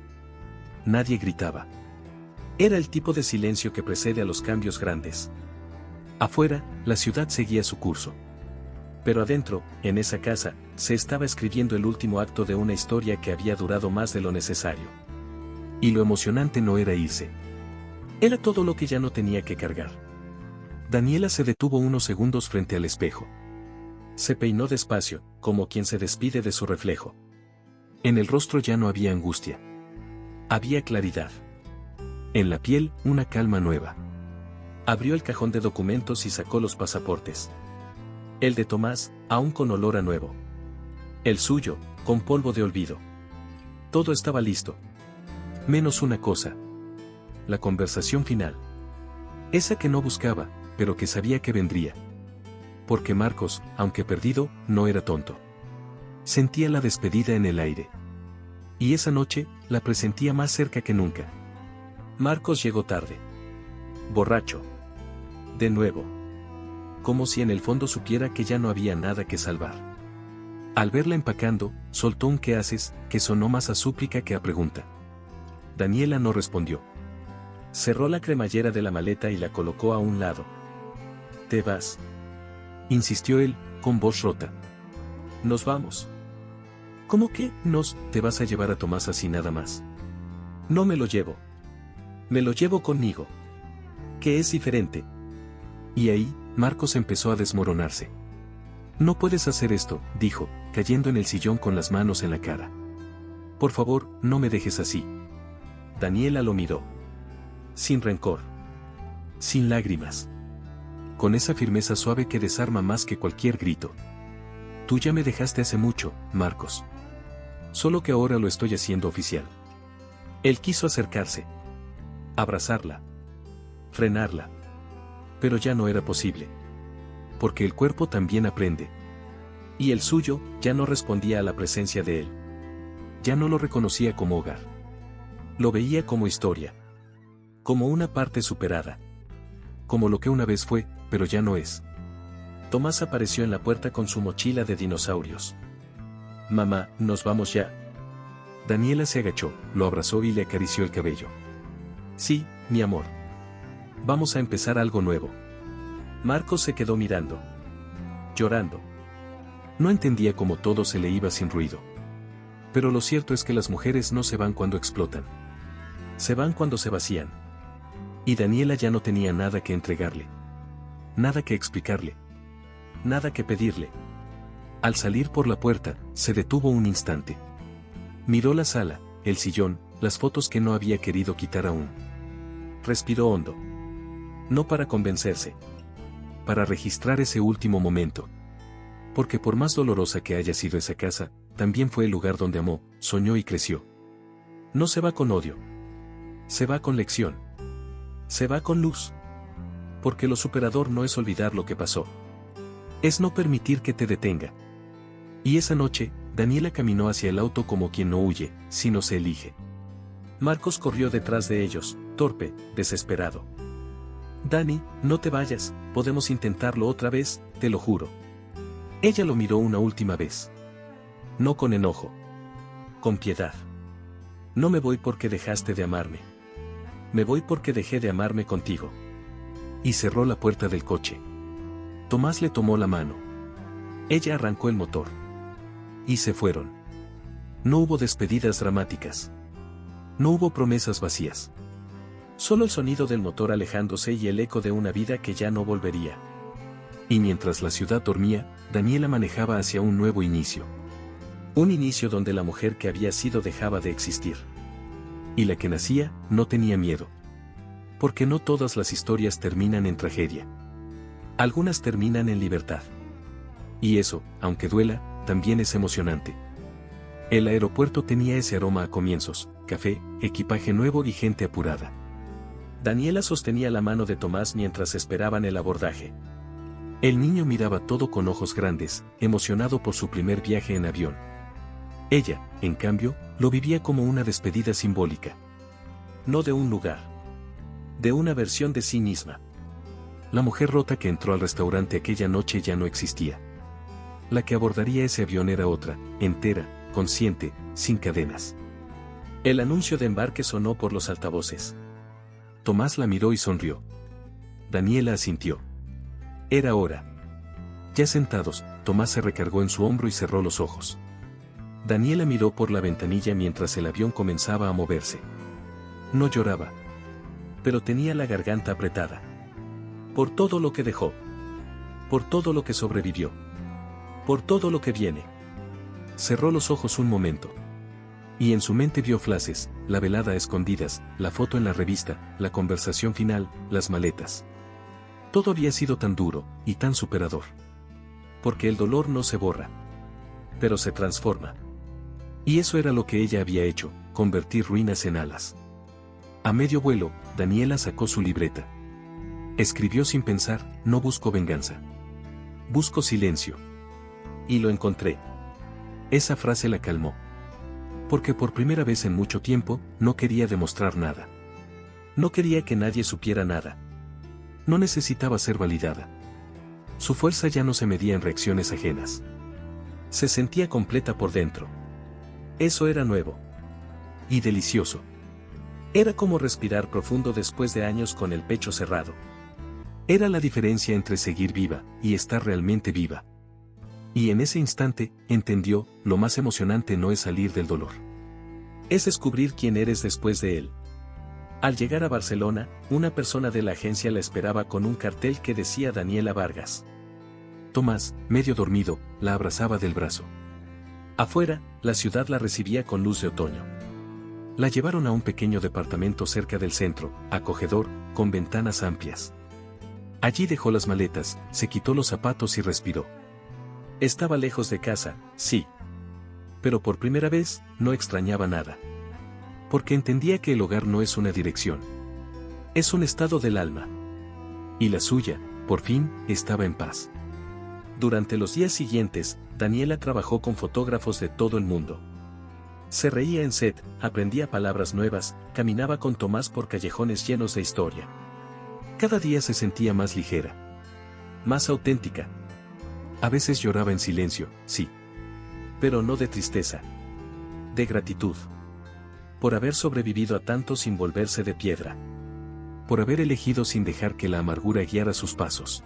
Nadie gritaba. Era el tipo de silencio que precede a los cambios grandes. Afuera, la ciudad seguía su curso. Pero adentro, en esa casa, se estaba escribiendo el último acto de una historia que había durado más de lo necesario. Y lo emocionante no era irse. Era todo lo que ya no tenía que cargar. Daniela se detuvo unos segundos frente al espejo. Se peinó despacio, como quien se despide de su reflejo. En el rostro ya no había angustia. Había claridad. En la piel, una calma nueva. Abrió el cajón de documentos y sacó los pasaportes. El de Tomás, aún con olor a nuevo. El suyo, con polvo de olvido. Todo estaba listo. Menos una cosa. La conversación final. Esa que no buscaba, pero que sabía que vendría. Porque Marcos, aunque perdido, no era tonto. Sentía la despedida en el aire. Y esa noche, la presentía más cerca que nunca. Marcos llegó tarde. Borracho. De nuevo. Como si en el fondo supiera que ya no había nada que salvar. Al verla empacando, soltó un ¿qué haces?, que sonó más a súplica que a pregunta. Daniela no respondió. Cerró la cremallera de la maleta y la colocó a un lado. ¿Te vas?, insistió él, con voz rota. Nos vamos. ¿Cómo que te vas a llevar a Tomás así nada más? No me lo llevo. Me lo llevo conmigo. Que es diferente. Y ahí, Marcos empezó a desmoronarse. No puedes hacer esto, dijo, cayendo en el sillón con las manos en la cara. Por favor, no me dejes así. Daniela lo miró. Sin rencor. Sin lágrimas. Con esa firmeza suave que desarma más que cualquier grito. Tú ya me dejaste hace mucho, Marcos. Solo que ahora lo estoy haciendo oficial. Él quiso acercarse. Abrazarla. Frenarla. Pero ya no era posible. Porque el cuerpo también aprende. Y el suyo ya no respondía a la presencia de él. Ya no lo reconocía como hogar. Lo veía como historia. Como una parte superada. Como lo que una vez fue, pero ya no es. Tomás apareció en la puerta con su mochila de dinosaurios. Mamá, ¿nos vamos ya? Daniela se agachó, lo abrazó y le acarició el cabello. Sí, mi amor. Vamos a empezar algo nuevo. Marcos se quedó mirando. Llorando. No entendía cómo todo se le iba sin ruido. Pero lo cierto es que las mujeres no se van cuando explotan. Se van cuando se vacían. Y Daniela ya no tenía nada que entregarle. Nada que explicarle. Nada que pedirle. Al salir por la puerta, se detuvo un instante. Miró la sala, el sillón, las fotos que no había querido quitar aún. Respiró hondo. No para convencerse. Para registrar ese último momento. Porque por más dolorosa que haya sido esa casa, también fue el lugar donde amó, soñó y creció. No se va con odio. Se va con lección. Se va con luz. Porque lo superador no es olvidar lo que pasó. Es no permitir que te detenga. Y esa noche, Daniela caminó hacia el auto como quien no huye, sino se elige. Marcos corrió detrás de ellos, torpe, desesperado. Dani, no te vayas, podemos intentarlo otra vez, te lo juro. Ella lo miró una última vez. No con enojo. Con piedad. No me voy porque dejaste de amarme. Me voy porque dejé de amarme contigo. Y cerró la puerta del coche. Tomás le tomó la mano. Ella arrancó el motor. Y se fueron. No hubo despedidas dramáticas. No hubo promesas vacías. Solo el sonido del motor alejándose y el eco de una vida que ya no volvería. Y mientras la ciudad dormía, Daniela manejaba hacia un nuevo inicio. Un inicio donde la mujer que había sido dejaba de existir. Y la que nacía, no tenía miedo. Porque no todas las historias terminan en tragedia. Algunas terminan en libertad. Y eso, aunque duela, también es emocionante. El aeropuerto tenía ese aroma a comienzos, café, equipaje nuevo y gente apurada. Daniela sostenía la mano de Tomás mientras esperaban el abordaje. El niño miraba todo con ojos grandes, emocionado por su primer viaje en avión. Ella, en cambio, lo vivía como una despedida simbólica. No de un lugar. De una versión de sí misma. La mujer rota que entró al restaurante aquella noche ya no existía. La que abordaría ese avión era otra, entera, consciente, sin cadenas. El anuncio de embarque sonó por los altavoces. Tomás la miró y sonrió. Daniela asintió. Era hora. Ya sentados, Tomás se recargó en su hombro y cerró los ojos. Daniela miró por la ventanilla mientras el avión comenzaba a moverse. No lloraba. Pero tenía la garganta apretada. Por todo lo que dejó. Por todo lo que sobrevivió. Por todo lo que viene. Cerró los ojos un momento. Y en su mente vio flashes, la velada a escondidas, la foto en la revista, la conversación final, las maletas. Todo había sido tan duro, y tan superador. Porque el dolor no se borra. Pero se transforma. Y eso era lo que ella había hecho, convertir ruinas en alas. A medio vuelo, Daniela sacó su libreta. Escribió sin pensar, no busco venganza. Busco silencio. Y lo encontré. Esa frase la calmó. Porque por primera vez en mucho tiempo, no quería demostrar nada. No quería que nadie supiera nada. No necesitaba ser validada. Su fuerza ya no se medía en reacciones ajenas. Se sentía completa por dentro. Eso era nuevo. Y delicioso. Era como respirar profundo después de años con el pecho cerrado. Era la diferencia entre seguir viva y estar realmente viva. Y en ese instante, entendió, lo más emocionante no es salir del dolor. Es descubrir quién eres después de él. Al llegar a Barcelona, una persona de la agencia la esperaba con un cartel que decía Daniela Vargas. Tomás, medio dormido, la abrazaba del brazo. Afuera, la ciudad la recibía con luz de otoño. La llevaron a un pequeño departamento cerca del centro, acogedor, con ventanas amplias. Allí dejó las maletas, se quitó los zapatos y respiró. Estaba lejos de casa, sí. Pero por primera vez, no extrañaba nada. Porque entendía que el hogar no es una dirección. Es un estado del alma. Y la suya, por fin, estaba en paz. Durante los días siguientes, Daniela trabajó con fotógrafos de todo el mundo. Se reía en set, aprendía palabras nuevas, caminaba con Tomás por callejones llenos de historia. Cada día se sentía más ligera. Más auténtica. A veces lloraba en silencio, sí. Pero no de tristeza. De gratitud. Por haber sobrevivido a tanto sin volverse de piedra. Por haber elegido sin dejar que la amargura guiara sus pasos.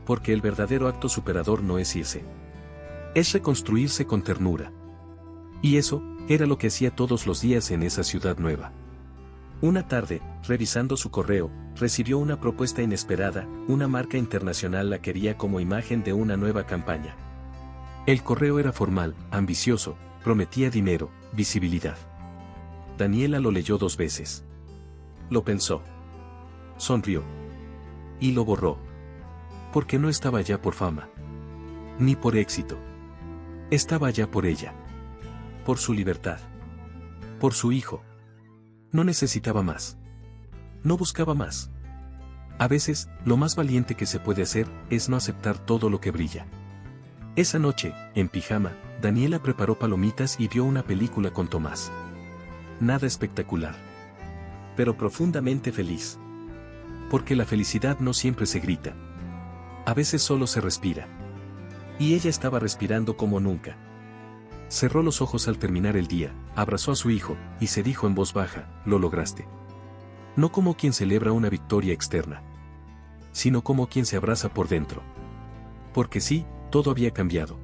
Porque el verdadero acto superador no es irse. Es reconstruirse con ternura. Y eso, era lo que hacía todos los días en esa ciudad nueva. Una tarde, revisando su correo, recibió una propuesta inesperada, una marca internacional la quería como imagen de una nueva campaña. El correo era formal, ambicioso, prometía dinero, visibilidad. Daniela lo leyó 2 veces. Lo pensó. Sonrió. Y lo borró. Porque no estaba ya por fama. Ni por éxito. Estaba ya por ella. Por su libertad. Por su hijo. No necesitaba más. No buscaba más. A veces, lo más valiente que se puede hacer, es no aceptar todo lo que brilla. Esa noche, en pijama, Daniela preparó palomitas y vio una película con Tomás. Nada espectacular. Pero profundamente feliz. Porque la felicidad no siempre se grita. A veces solo se respira. Y ella estaba respirando como nunca. Cerró los ojos al terminar el día, abrazó a su hijo, y se dijo en voz baja, lo lograste. No como quien celebra una victoria externa. Sino como quien se abraza por dentro. Porque sí, todo había cambiado.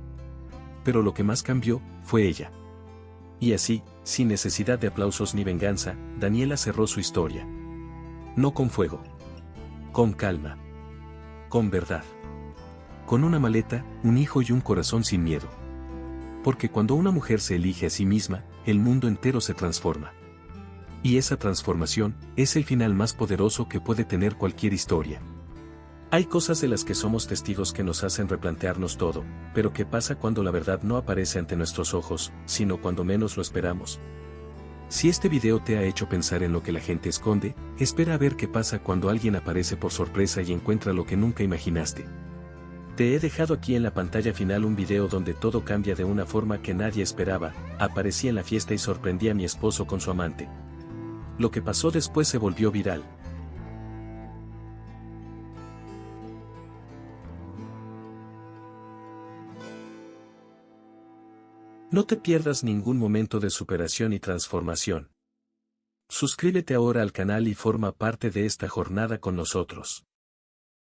Pero lo que más cambió, fue ella. Y así, sin necesidad de aplausos ni venganza, Daniela cerró su historia. No con fuego. Con calma. Con verdad. Con una maleta, un hijo y un corazón sin miedo. Porque cuando una mujer se elige a sí misma, el mundo entero se transforma. Y esa transformación, es el final más poderoso que puede tener cualquier historia. Hay cosas de las que somos testigos que nos hacen replantearnos todo, pero ¿qué pasa cuando la verdad no aparece ante nuestros ojos, sino cuando menos lo esperamos? Si este video te ha hecho pensar en lo que la gente esconde, espera a ver qué pasa cuando alguien aparece por sorpresa y encuentra lo que nunca imaginaste. Te he dejado aquí en la pantalla final un video donde todo cambia de una forma que nadie esperaba. Aparecí en la fiesta y sorprendí a mi esposo con su amante. Lo que pasó después se volvió viral. No te pierdas ningún momento de superación y transformación. Suscríbete ahora al canal y forma parte de esta jornada con nosotros.